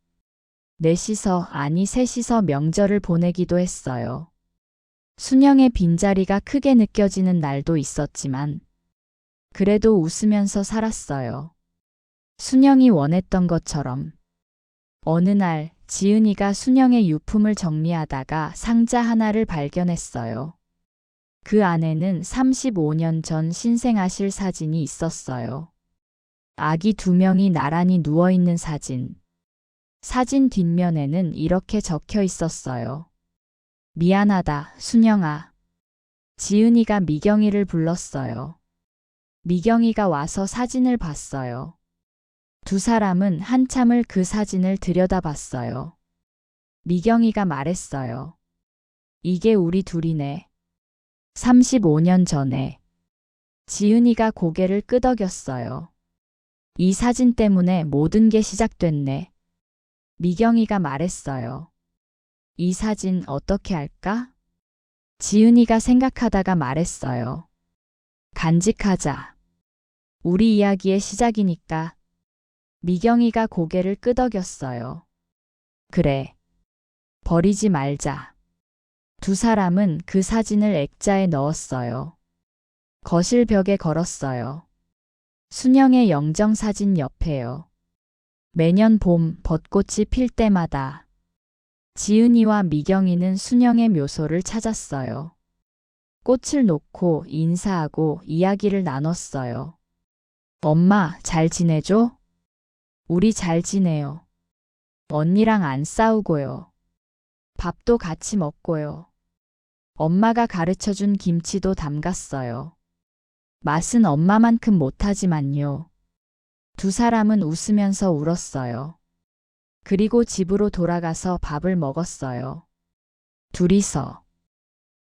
넷이서 아니 셋이서 명절을 보내기도 했어요. 순영의 빈자리가 크게 느껴지는 날도 있었지만 그래도 웃으면서 살았어요. 순영이 원했던 것처럼. 어느 날 지은이가 순영의 유품을 정리하다가 상자 하나를 발견했어요. 그 안에는 35년 전 신생아실 사진이 있었어요. 아기 두 명이 나란히 누워있는 사진. 사진 뒷면에는 이렇게 적혀 있었어요. 미안하다, 순영아. 지은이가 미경이를 불렀어요. 미경이가 와서 사진을 봤어요. 두 사람은 한참을 그 사진을 들여다봤어요. 미경이가 말했어요. 이게 우리 둘이네. 35년 전에. 지은이가 고개를 끄덕였어요. 이 사진 때문에 모든 게 시작됐네. 미경이가 말했어요. 이 사진 어떻게 할까? 지은이가 생각하다가 말했어요. 간직하자. 우리 이야기의 시작이니까. 미경이가 고개를 끄덕였어요. 그래. 버리지 말자. 두 사람은 그 사진을 액자에 넣었어요. 거실 벽에 걸었어요. 순영의 영정사진 옆에요. 매년 봄 벚꽃이 필 때마다 지은이와 미경이는 순영의 묘소를 찾았어요. 꽃을 놓고 인사하고 이야기를 나눴어요. 엄마, 잘 지내죠? 우리 잘 지내요. 언니랑 안 싸우고요. 밥도 같이 먹고요. 엄마가 가르쳐준 김치도 담갔어요. 맛은 엄마만큼 못하지만요. 두 사람은 웃으면서 울었어요. 그리고 집으로 돌아가서 밥을 먹었어요. 둘이서.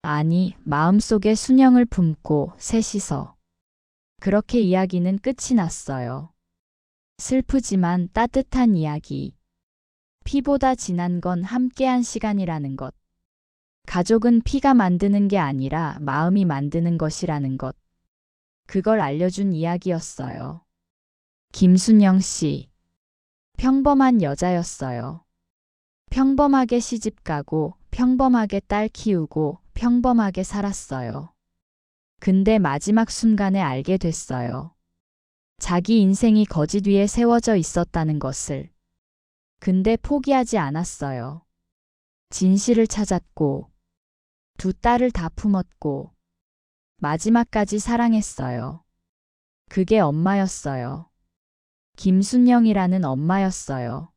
아니, 마음속에 순영을 품고 셋이서. 그렇게 이야기는 끝이 났어요. 슬프지만 따뜻한 이야기. 피보다 진한 건 함께한 시간이라는 것. 가족은 피가 만드는 게 아니라 마음이 만드는 것이라는 것. 그걸 알려준 이야기였어요. 김순영 씨. 평범한 여자였어요. 평범하게 시집가고 평범하게 딸 키우고 평범하게 살았어요. 근데 마지막 순간에 알게 됐어요. 자기 인생이 거짓 위에 세워져 있었다는 것을. 근데 포기하지 않았어요. 진실을 찾았고 두 딸을 다 품었고 마지막까지 사랑했어요. 그게 엄마였어요. 김순영이라는 엄마였어요.